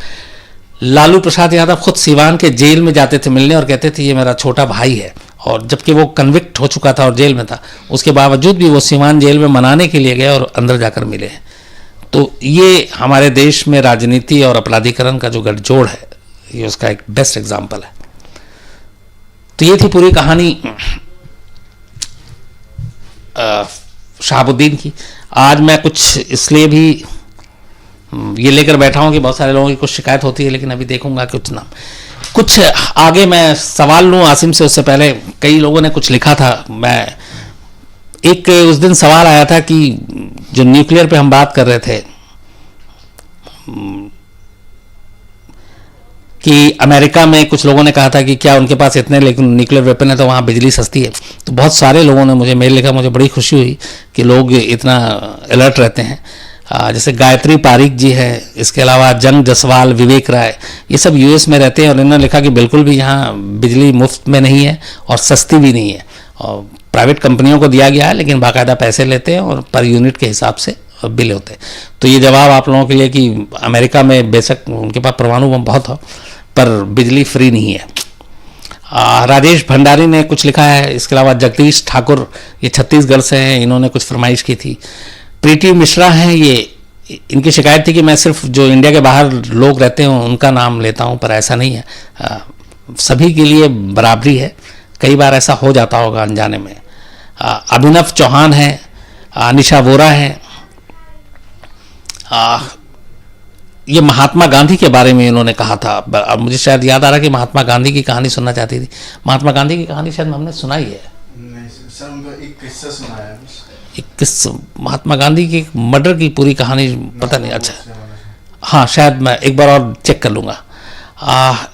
लालू प्रसाद यादव खुद सिवान के जेल में जाते थे मिलने और कहते थे ये मेरा छोटा भाई है, और जबकि वो कन्विक्ट हो चुका था और जेल में था, उसके बावजूद भी वो सिवान जेल में मनाने के लिए गए और अंदर जाकर मिले हैं। तो ये हमारे देश में राजनीति और अपराधीकरण का जो गठजोड़ है, ये उसका एक बेस्ट एग्जाम्पल है। तो ये थी पूरी कहानी शहाबुद्दीन की। आज मैं कुछ इसलिए भी ये लेकर बैठा हूँ कि बहुत सारे लोगों की कुछ शिकायत होती है, लेकिन अभी देखूंगा कुछ आगे मैं सवाल लूँ आसिम से। उससे पहले कई लोगों ने कुछ लिखा था। मैं एक उस दिन सवाल आया था कि जो न्यूक्लियर पे हम बात कर रहे थे कि अमेरिका में कुछ लोगों ने कहा था कि क्या उनके पास इतने लेकिन न्यूक्लियर वेपन है तो वहाँ बिजली सस्ती है। तो बहुत सारे लोगों ने मुझे मेल लिखा, मुझे बड़ी खुशी हुई कि लोग इतना अलर्ट रहते हैं। जैसे गायत्री पारीक जी है, इसके अलावा जंग जसवाल, विवेक राय, ये सब यूएस में रहते हैं, और इन्होंने लिखा कि बिल्कुल भी यहाँ बिजली मुफ्त में नहीं है और सस्ती भी नहीं है, और प्राइवेट कंपनियों को दिया गया है लेकिन बाकायदा पैसे लेते हैं और पर यूनिट के हिसाब से बिल होते हैं। तो ये जवाब आप लोगों के लिए कि अमेरिका में बेशक उनके पास परमाणु बम बहुत हो पर बिजली फ्री नहीं है। राजेश भंडारी ने कुछ लिखा है। इसके अलावा जगदीश ठाकुर, ये छत्तीसगढ़ से हैं, इन्होंने कुछ फरमाइश की थी। प्रीति मिश्रा हैं, ये इनकी शिकायत थी कि मैं सिर्फ जो इंडिया के बाहर लोग रहते हैं उनका नाम लेता हूं, पर ऐसा नहीं है, सभी के लिए बराबरी है। कई बार ऐसा हो जाता होगा अनजाने में। अभिनव चौहान है, निशा वोरा है। ये महात्मा गांधी के बारे में इन्होंने कहा था। अब मुझे शायद याद आ रहा कि महात्मा गांधी की कहानी सुनना चाहती थी। महात्मा गांधी की कहानी शायद हमने सुनाई है। नहीं सर, उनका एक किस्सा सुनाया है। एक किस्सा महात्मा गांधी की मर्डर की पूरी कहानी पता नहीं। अच्छा हाँ, शायद मैं एक बार और चेक कर लूँगा।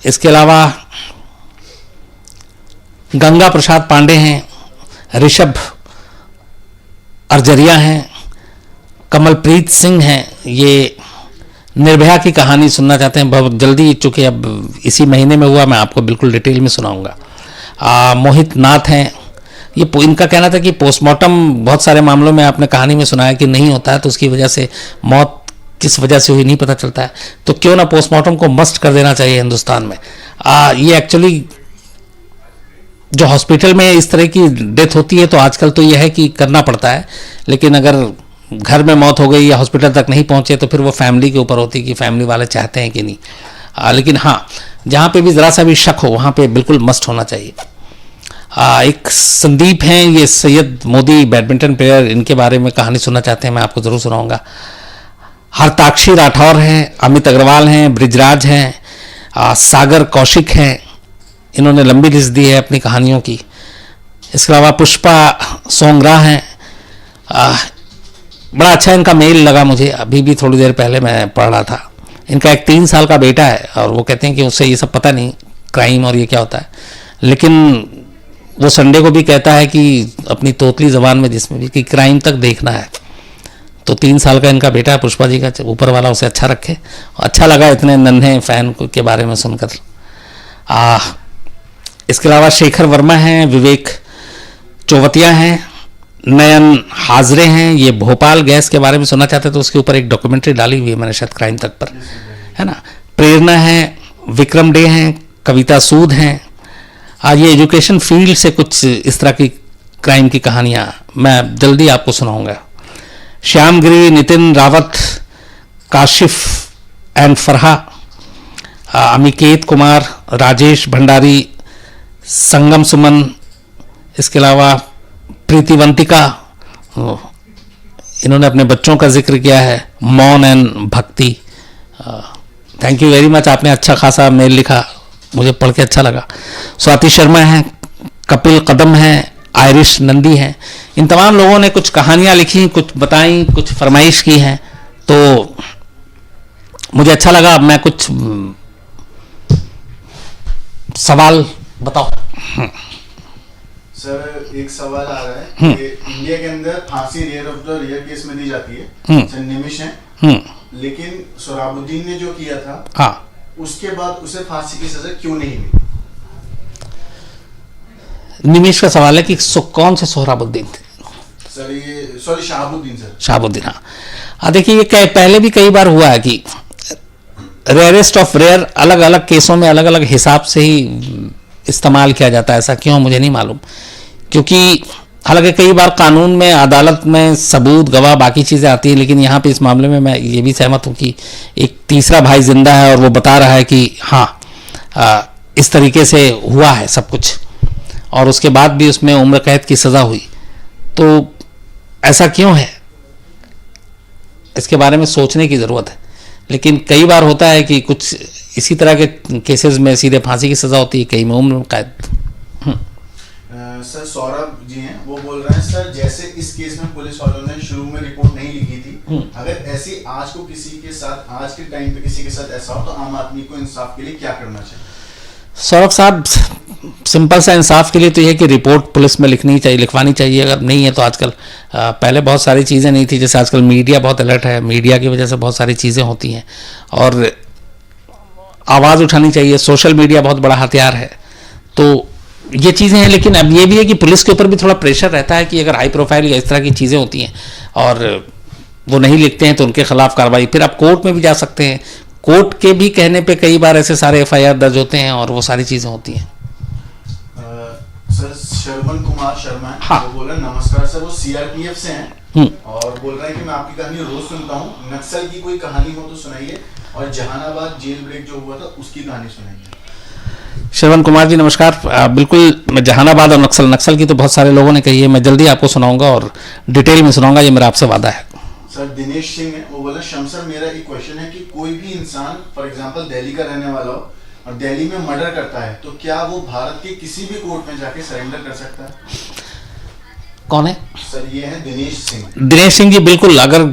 इसके अलावा गंगा प्रसाद पांडे हैं, ऋषभ अर्जरिया हैं, कमलप्रीत सिंह हैं, ये निर्भया की कहानी सुनना चाहते हैं बहुत जल्दी, चूँकि अब इसी महीने में हुआ, मैं आपको बिल्कुल डिटेल में सुनाऊंगा। मोहित नाथ हैं, ये इनका कहना था कि पोस्टमार्टम बहुत सारे मामलों में आपने कहानी में सुनाया कि नहीं होता है, तो उसकी वजह से मौत किस वजह से हुई नहीं पता चलता है, तो क्यों ना पोस्टमार्टम को मस्ट कर देना चाहिए हिंदुस्तान में। ये एक्चुअली जो हॉस्पिटल में इस तरह की डेथ होती है तो आजकल तो यह है कि करना पड़ता है, लेकिन अगर घर में मौत हो गई या हॉस्पिटल तक नहीं पहुंचे तो फिर वो फैमिली के ऊपर होती है कि फैमिली वाले चाहते हैं कि नहीं। लेकिन हाँ, जहाँ पे भी ज़रा सा भी शक हो वहाँ पे बिल्कुल मस्ट होना चाहिए। एक संदीप हैं, ये सैयद मोदी बैडमिंटन प्लेयर, इनके बारे में कहानी सुनना चाहते हैं, मैं आपको ज़रूर सुनाऊंगा। हरताक्षी राठौर हैं, अमित अग्रवाल हैं, ब्रिजराज हैं, सागर कौशिक हैं, इन्होंने लंबी लिस्ट दी है अपनी कहानियों की। इसके अलावा पुष्पा सोंगरा हैं, बड़ा अच्छा इनका मेल लगा मुझे, अभी भी थोड़ी देर पहले मैं पढ़ रहा था। इनका एक 3 साल का बेटा है और वो कहते हैं कि उससे ये सब पता नहीं क्राइम और ये क्या होता है, लेकिन वो संडे को भी कहता है कि अपनी तोतली ज़बान में जिसमें भी कि क्राइम तक देखना है। तो 3 साल का इनका बेटा है पुष्पा जी का, ऊपर वाला उसे अच्छा रखे। अच्छा लगा इतने नन्हे फैन के बारे में सुनकर। इसके अलावा शेखर वर्मा हैं, विवेक चौवतिया हैं, नयन हाजरे हैं, ये भोपाल गैस के बारे में सुनना चाहते हैं तो उसके ऊपर एक डॉक्यूमेंट्री डाली हुई है मैंने शायद क्राइम तक पर, है ना। प्रेरणा है, विक्रम डे हैं, कविता सूद हैं। आज ये एजुकेशन फील्ड से कुछ इस तरह की क्राइम की कहानियाँ मैं जल्दी आपको सुनाऊंगा। श्याम गिरी, नितिन रावत, काशिफ एंड फरहा, अमिकेत कुमार, राजेश भंडारी, संगम सुमन, इसके अलावा प्रीतिवंतिका, इन्होंने अपने बच्चों का जिक्र किया है, मौन एंड भक्ति। थैंक यू वेरी मच, आपने अच्छा खासा मेल लिखा, मुझे पढ़ के अच्छा लगा। स्वाति शर्मा हैं, कपिल कदम हैं, आयरिश नंदी हैं। इन तमाम लोगों ने कुछ कहानियाँ लिखी, कुछ बताई, कुछ फरमाइश की हैं, तो मुझे अच्छा लगा। अब मैं कुछ सवाल बताओ। सर एक सवाल आ रहा है कि इंडिया के अंदर फांसी rare of the rare case में दी जाती है, सर निमिष है, लेकिन सोहराबुद्दीन ने जो किया था, हाँ, उसके बाद उसे फांसी की सजा क्यों नहीं मिली? निमिष का सवाल है कि कौन से सोहराबुद्दीन थे? सर ये सॉरी शहाबुद्दीन सर। शहाबुद्दीन, हाँ देखिए ये पहले भी कई बार हुआ है कि रेयरेस्ट ऑफ रेयर अलग अलग केसों में अलग अलग हिसाब से ही इस्तेमाल किया जाता है। ऐसा क्यों मुझे नहीं मालूम, क्योंकि हालांकि कई बार कानून में, अदालत में सबूत, गवाह, बाकी चीज़ें आती हैं, लेकिन यहाँ पे इस मामले में मैं ये भी सहमत हूँ कि एक तीसरा भाई जिंदा है और वो बता रहा है कि हाँ इस तरीके से हुआ है सब कुछ, और उसके बाद भी उसमें उम्र कैद की सज़ा हुई। तो ऐसा क्यों है, इसके बारे में सोचने की ज़रूरत है। लेकिन कई बार होता है कि कुछ इसी तरह के केसेस में सीधे फांसी की सज़ा होती है, कई में उम्र कैद। सर सौरभ जी हैं, वो बोल रहे हैं सर जैसे इस केस में पुलिस वालों ने शुरू में रिपोर्ट नहीं लिखी थी, अगर ऐसी आज को किसी के साथ, आज के टाइम पे किसी के साथ ऐसा हो तो आम आदमी को इंसाफ के लिए क्या करना चाहिए? सौरभ साहब, सिंपल सा इंसाफ के लिए तो ये कि रिपोर्ट पुलिस में लिखनी चाहिए, लिखवानी चाहिए। अगर नहीं है तो आजकल पहले बहुत सारी चीज़ें नहीं थी, जैसे आजकल मीडिया बहुत अलर्ट है, मीडिया की वजह से बहुत सारी चीज़ें होती हैं और आवाज़ उठानी चाहिए। सोशल मीडिया बहुत बड़ा हथियार है, तो ये चीज़ें हैं। लेकिन अब ये भी है कि पुलिस के ऊपर भी थोड़ा प्रेशर रहता है कि अगर हाई प्रोफाइल या इस तरह की चीज़ें होती हैं और वो नहीं लिखते हैं तो उनके खिलाफ कार्रवाई, फिर आप कोर्ट में भी जा सकते हैं। कोर्ट के भी कहने पे कई बार ऐसे सारे FIR दर्ज होते हैं और वो सारी चीज़ें होती हैं। सर श्रवण कुमार शर्मा है, हाँ, वो बोल रहे हैं नमस्कार सर, वो CRPF से हैं और बोल रहे हैं कि मैं आपकी कहानी रोज सुनता हूँ, नक्सल की कोई कहानी हो तो सुनाइए और जहानाबाद जेल ब्रेक जो हुआ था उसकी कहानी सुनाइए। श्रवण कुमार जी नमस्कार। बिल्कुल, मैं जहानाबाद और नक्सल की तो बहुत सारे लोगों ने कही है, मैं जल्दी आपको सुनाऊंगा और डिटेल में सुनाऊंगा, ये मेरा आपसे वादा है। सर दिनेश सिंह है, वो बोला शमसर मेरा एक क्वेश्चन है कि कोई भी इंसान फॉर एग्जांपल दिल्ली का रहने वाला हो और दिल्ली में मर्डर करता है तो क्या वो भारत के किसी भी कोर्ट में जाके सरेंडर कर सकता है? कौन है सर? ये है दिनेश सिंह। दिनेश सिंह जी, बिल्कुल, अगर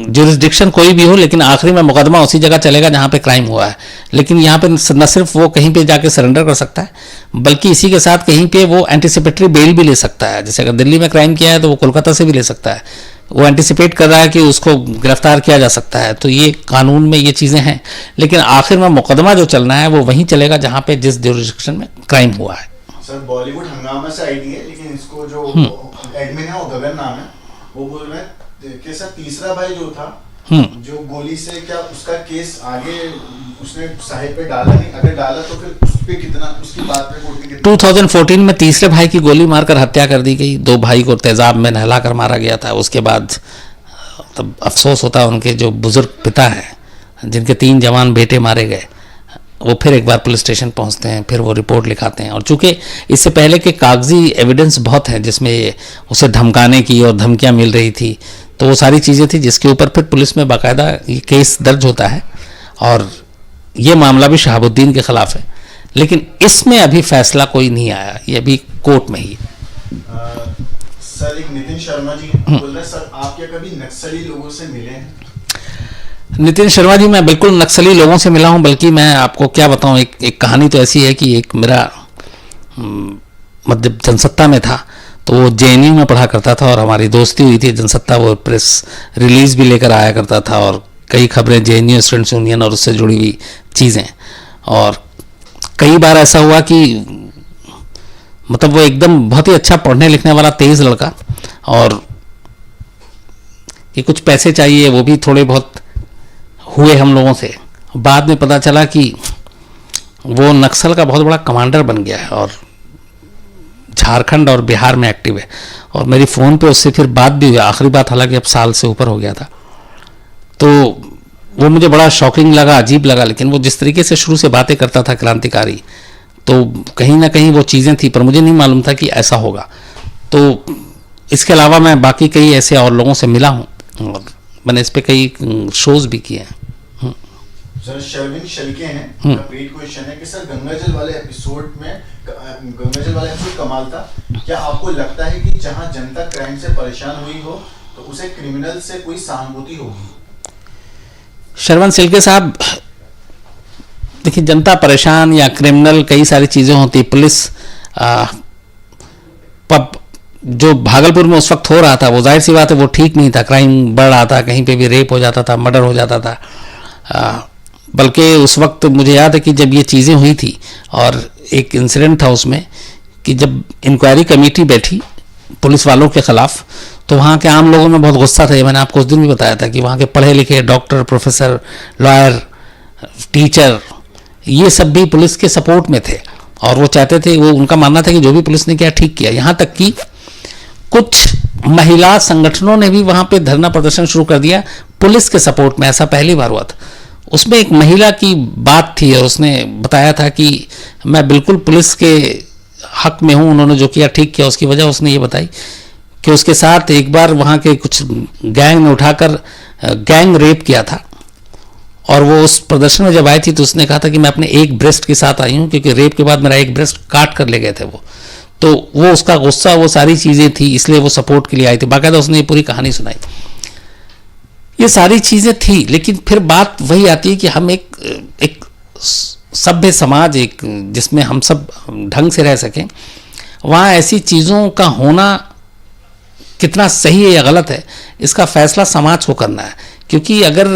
जुरिस्डिक्शन कोई भी हो, लेकिन आखिरी में मुकदमा उसी जगह चलेगा जहाँ पे क्राइम हुआ है। लेकिन यहाँ पे न सिर्फ वो कहीं पे जाके सरेंडर कर सकता है, बल्कि इसी के साथ कहीं पे वो एंटिसिपेटरी बेल भी ले सकता है। जैसे अगर दिल्ली में क्राइम किया है तो वो कोलकाता से भी ले सकता है, वो एंटिसिपेट कर रहा है कि उसको गिरफ्तार किया जा सकता है। तो ये कानून में ये चीज़ें हैं, लेकिन आखिर में मुकदमा जो चलना है वो वहीं चलेगा जहाँ पे जिस जुरिस्डिक्शन में क्राइम हुआ है। सर बॉलीवुड हंगामा से आईडी है, लेकिन इसको जो एडमिन है वो गगन नाम है, वो बोल रहे हैं कि सर तीसरा भाई जो था जो गोली से, क्या उसका केस आगे उसने साहिब पे डाला नहीं? अगर डाला तो फिर उस पे कितना, उसकी बात पे कोर्ट में कितना? 2014 में तीसरे भाई की गोली मारकर हत्या कर दी गई। 2 भाई को तेजाब में नहला कर मारा गया था। उसके बाद तब अफसोस होता है उनके जो बुजुर्ग पिता हैं जिनके 3 जवान बेटे मारे गए, वो फिर एक बार पुलिस स्टेशन पहुंचते हैं, फिर वो रिपोर्ट लिखाते हैं। और चूंकि इससे पहले के कागजी एविडेंस बहुत हैं जिसमें उसे धमकाने की और धमकियां मिल रही थी, तो वो सारी चीज़ें थी जिसके ऊपर फिर पुलिस में बाकायदा ये केस दर्ज होता है। और ये मामला भी शहाबुद्दीन के खिलाफ है, लेकिन इसमें अभी फैसला कोई नहीं आया, ये अभी कोर्ट में ही है। सर एक नितिन शर्मा जी बोल रहे हैं सर आप क्या कभी नक्सली लोगों से मिले हैं? नितिन शर्मा जी, मैं बिल्कुल नक्सली लोगों से मिला हूं, बल्कि मैं आपको क्या बताऊं, एक कहानी तो ऐसी है कि एक मेरा मतलब जनसत्ता में था, तो वो JNU में पढ़ा करता था और हमारी दोस्ती हुई थी। जनसत्ता वो प्रेस रिलीज़ भी लेकर आया करता था और कई खबरें JNU स्टूडेंट्स यूनियन और उससे जुड़ी हुई चीज़ें। और कई बार ऐसा हुआ कि मतलब वो एकदम बहुत ही अच्छा पढ़ने लिखने वाला तेज़ लड़का, और कि कुछ पैसे चाहिए, वो भी थोड़े बहुत हुए हम लोगों से। बाद में पता चला कि वो नक्सल का बहुत बड़ा कमांडर बन गया है और झारखंड और बिहार में एक्टिव है। और मेरी फ़ोन पे उससे फिर बात भी हुई, आखिरी बात हालांकि अब साल से ऊपर हो गया था। तो वो मुझे बड़ा शॉकिंग लगा, अजीब लगा, लेकिन वो जिस तरीके से शुरू से बातें करता था क्रांतिकारी, तो कहीं ना कहीं वो चीज़ें थी, पर मुझे नहीं मालूम था कि ऐसा होगा। तो इसके अलावा मैं बाकी कई ऐसे और लोगों से मिला हूँ और मैंने इस पर कई शोज़ भी किए हैं। सर शर्विन शलके हैं, पेड क्वेश्चन है कि सर गंगाजल वाले एपिसोड कमाल था। क्या आपको लगता है कि जहां जनता क्राइम से परेशान हुई हो तो उसे क्रिमिनल से कोई सहानुभूति होगी? शर्विन शलके साहब, देखिए जनता परेशान या क्रिमिनल कई सारी चीज़ें होती। पुलिस पब जो भागलपुर में उस वक्त हो रहा था वो जाहिर सी बात है वो ठीक नहीं था, क्राइम बढ़ रहा था, कहीं पे भी रेप हो जाता था, मर्डर हो जाता था। बल्कि उस वक्त मुझे याद है कि जब ये चीज़ें हुई थी और एक इंसिडेंट था उसमें कि जब इंक्वायरी कमेटी बैठी पुलिस वालों के ख़िलाफ़, तो वहाँ के आम लोगों में बहुत गुस्सा था। मैंने आपको उस दिन भी बताया था कि वहाँ के पढ़े लिखे डॉक्टर, प्रोफेसर, लॉयर, टीचर, ये सब भी पुलिस के सपोर्ट में थे और वो चाहते थे, वो उनका मानना था कि जो भी पुलिस ने किया ठीक किया। यहाँ तक कि कुछ महिला संगठनों ने भी वहाँ पे धरना प्रदर्शन शुरू कर दिया पुलिस के सपोर्ट में। ऐसा पहली बार हुआ था। उसमें एक महिला की बात थी और उसने बताया था कि मैं बिल्कुल पुलिस के हक में हूँ, उन्होंने जो किया ठीक किया। उसकी वजह उसने ये बताई कि उसके साथ एक बार वहाँ के कुछ गैंग ने उठाकर गैंग रेप किया था और वो उस प्रदर्शन में जब आई थी तो उसने कहा था कि मैं अपने एक ब्रेस्ट के साथ आई हूँ क्योंकि रेप के बाद मेरा एक ब्रेस्ट काट कर ले गए थे वो। तो वो उसका गुस्सा, वो सारी चीज़ें थी, इसलिए वो सपोर्ट के लिए आई थी। बाकायदा उसने ये पूरी कहानी सुनाई। ये सारी चीज़ें थी, लेकिन फिर बात वही आती है कि हम एक सभ्य समाज, एक जिसमें हम सब ढंग से रह सकें, वहाँ ऐसी चीज़ों का होना कितना सही है या गलत है, इसका फैसला समाज को करना है। क्योंकि अगर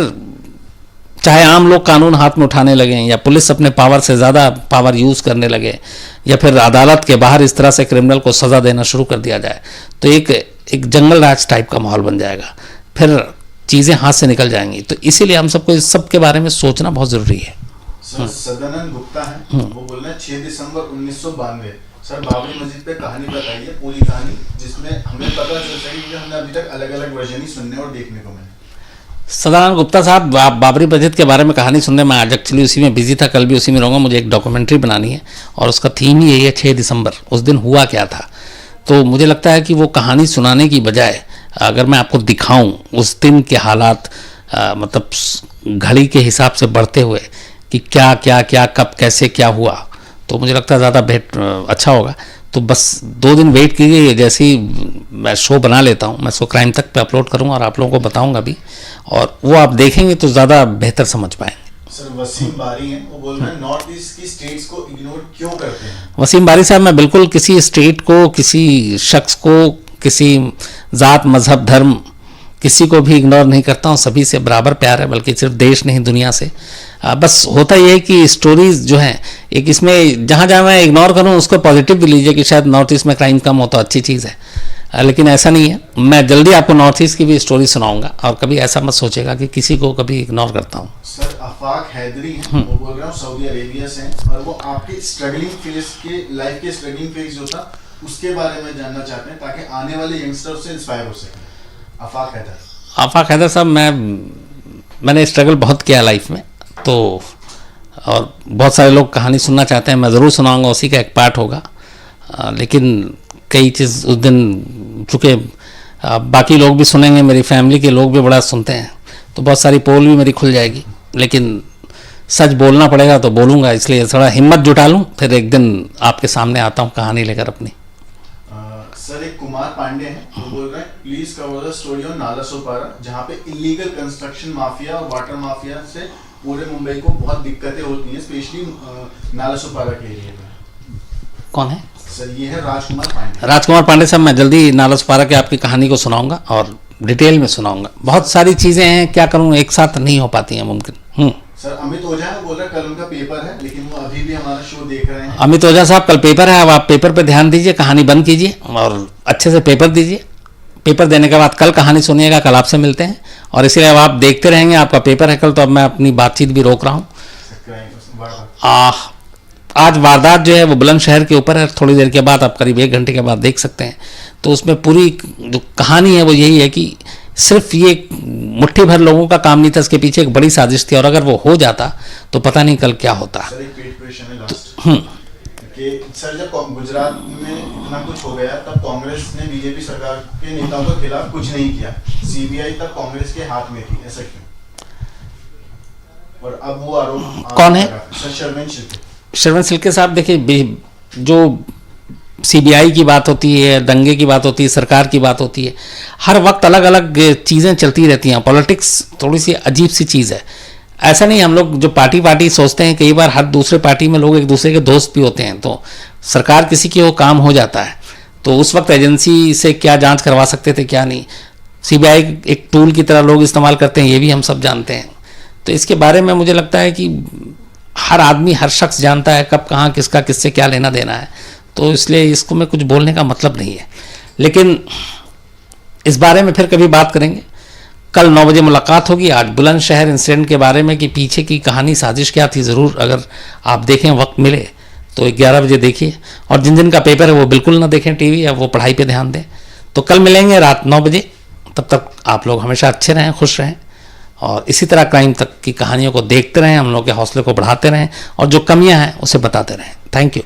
चाहे आम लोग कानून हाथ में उठाने लगे या पुलिस अपने पावर से ज़्यादा पावर यूज़ करने लगे या फिर अदालत के बाहर इस तरह से क्रिमिनल को सज़ा देना शुरू कर दिया जाए, तो एक जंगल राज टाइप का माहौल बन जाएगा, फिर चीज़ें हाथ से निकल जाएंगी। तो इसीलिए हम सबको इस सब के बारे में सोचना बहुत ज़रूरी है। सर सदानंद गुप्ता है, वो बोल रहे हैं 6 दिसंबर 1992 सर बाबरी मस्जिद पे कहानी बताइए, पूरी कहानी, जिसमें हमें पता चल सके कि हमने अभी तक अलग अलग वर्जन ही सुनने और देखने को मिले। सदानंद गुप्ता साहब, आप बाबरी मस्जिद के बारे में कहानी सुनने में, आज एक्चुअली उसी में बिजी था, कल भी उसी में रहूँगा। मुझे एक डॉक्यूमेंट्री बनानी है और उसका थीम ही यही है 6 दिसंबर, उस दिन हुआ क्या था। तो मुझे लगता है कि वो कहानी सुनाने की बजाय अगर मैं आपको दिखाऊं उस दिन के हालात, मतलब घड़ी के हिसाब से बढ़ते हुए कि क्या क्या क्या कब कैसे क्या हुआ, तो मुझे लगता है ज़्यादा अच्छा होगा। तो बस 2 दिन वेट कीजिए, जैसे ही मैं शो बना लेता हूँ मैं इसको क्राइम तक पे अपलोड करूँगा और आप लोगों को बताऊँगा भी, और वो आप देखेंगे तो ज़्यादा बेहतर समझ पाएंगे। सर वसीम बारी हैं, वो बोल रहे हैं नॉर्थ ईस्ट की स्टेट्स को इग्नोर क्यों करते हैं? वसीम बारी साहब, मैं बिल्कुल किसी स्टेट को, किसी शख्स को, किसी ज़ात, मज़हब, धर्म, किसी को भी इग्नोर नहीं करता हूँ। सभी से बराबर प्यार है, बल्कि सिर्फ देश नहीं दुनिया से। बस होता ये है कि स्टोरीज़ जो हैं, एक इसमें जहाँ जहाँ मैं इग्नोर करूँ उसको पॉजिटिव भी लीजिए कि शायद नॉर्थ ईस्ट में क्राइम कम हो तो अच्छी चीज़ है, लेकिन ऐसा नहीं है। मैं जल्दी आपको नॉर्थ ईस्ट की भी स्टोरी सुनाऊंगा और कभी ऐसा मत सोचेगा कि किसी को कभी इग्नोर करता हूँ। सर आफाक हैदरी हैं, वो बोल रहे हैं सऊदी अरेबिया से हैं और वो आपके स्ट्रगलिंग फेज के, लाइफ के स्ट्रगलिंग फेज जो था उसके बारे में जानना चाहते हैं ताकि आने वाले यंगस्टर से इंस्पायर हो सकें। आफाक हैदर साहब, मैंने स्ट्रगल बहुत किया लाइफ में, तो और बहुत सारे लोग कहानी सुनना चाहते हैं, मैं ज़रूर सुनाऊंगा, उसी का एक पार्ट होगा। लेकिन कई चीज़ उस दिन, चूँकि बाकी लोग भी सुनेंगे, मेरी फैमिली के लोग भी बड़ा सुनते हैं, तो बहुत सारी पोल भी मेरी खुल जाएगी। लेकिन सच बोलना पड़ेगा तो बोलूँगा, इसलिए थोड़ा हिम्मत जुटा लूँ, फिर एक दिन आपके सामने आता हूँ कहानी लेकर अपनी। सर एक कुमार पांडे हैं, वो बोल रहे हैं please cover the story on Nalasopara, जहाँ पे इलीगल कंस्ट्रक्शन माफिया और वाटर माफिया से पूरे मुंबई को बहुत दिक्कतें होती हैं, स्पेशली नालासोपारा के एरिया में। कौन है सर? ये है राजकुमार पांडे। राजकुमार पांडे साहब, मैं जल्दी नालासोपारा की आपकी कहानी को सुनाऊंगा और डिटेल में सुनाऊंगा। बहुत सारी चीज़ें हैं, क्या करूँ, एक साथ नहीं हो पाती हैं मुमकिन। सर अमित ओझा बोल रहे हैं कल उनका पेपर है, लेकिन वो अभी भी हमारा शो देख रहे हैं। अमित ओझा साहब, कल पेपर है, अब आप पेपर पे ध्यान दीजिए, कहानी बंद कीजिए और अच्छे से पेपर दीजिए, पेपर देने के बाद कल कहानी सुनिएगा, कल आपसे मिलते हैं। और इसलिए अब आप देखते रहेंगे, आपका पेपर है कल, तो अब मैं अपनी बातचीत भी रोक रहा हूँ। आज वारदात जो है वो बुलंदशहर के ऊपर है, थोड़ी देर के बाद आप करीब 1 घंटे के बाद देख सकते हैं। तो उसमें पूरी जो कहानी है वो यही है कि सिर्फ ये मुट्ठी भर लोगों का काम नहीं था, इसके पीछे एक बड़ी साजिश थी, और अगर वो हो जाता तो पता नहीं कल क्या होता। सर एक पेट क्वेश्चन है लास्ट कि सर जब गुजरात में इतना कुछ हो गया तब कांग्रेस ने बीजेपी सरकार के नेताओं के खिलाफ कुछ नहीं किया, सीबीआई तब कांग्रेस के हाथ में थी, ऐसा क्यों? और अब वो आरोप कौन है? सर शर्मन सिल्के साहब, देखिए जो सीबीआई की बात होती है, दंगे की बात होती है, सरकार की बात होती है, हर वक्त अलग अलग चीज़ें चलती रहती हैं। पॉलिटिक्स थोड़ी सी अजीब सी चीज़ है। ऐसा नहीं, हम लोग जो पार्टी सोचते हैं, कई बार हर दूसरे पार्टी में लोग एक दूसरे के दोस्त भी होते हैं, तो सरकार किसी की वो काम हो जाता है, तो उस वक्त एजेंसी से क्या जांच करवा सकते थे क्या नहीं। सीबीआई एक टूल की तरह लोग इस्तेमाल करते हैं, ये भी हम सब जानते हैं। तो इसके बारे में मुझे लगता है कि हर आदमी, हर शख्स जानता है कब कहाँ किसका किससे क्या लेना देना है, तो इसलिए इसको में कुछ बोलने का मतलब नहीं है। लेकिन इस बारे में फिर कभी बात करेंगे। कल 9 बजे मुलाकात होगी। आज बुलंदशहर इंसिडेंट के बारे में कि पीछे की कहानी साजिश क्या थी, ज़रूर अगर आप देखें, वक्त मिले तो 11 बजे देखिए। और जिन जिन का पेपर है वो बिल्कुल ना देखें टीवी, या वो पढ़ाई पे ध्यान दें। तो कल मिलेंगे रात 9 बजे। तब तक आप लोग हमेशा अच्छे रहें, खुश रहें, और इसी तरह क्राइम तक की कहानियों को देखते रहें, हम लोग के हौसले को बढ़ाते रहें, और जो कमियां हैं उसे बताते रहें। Thank you.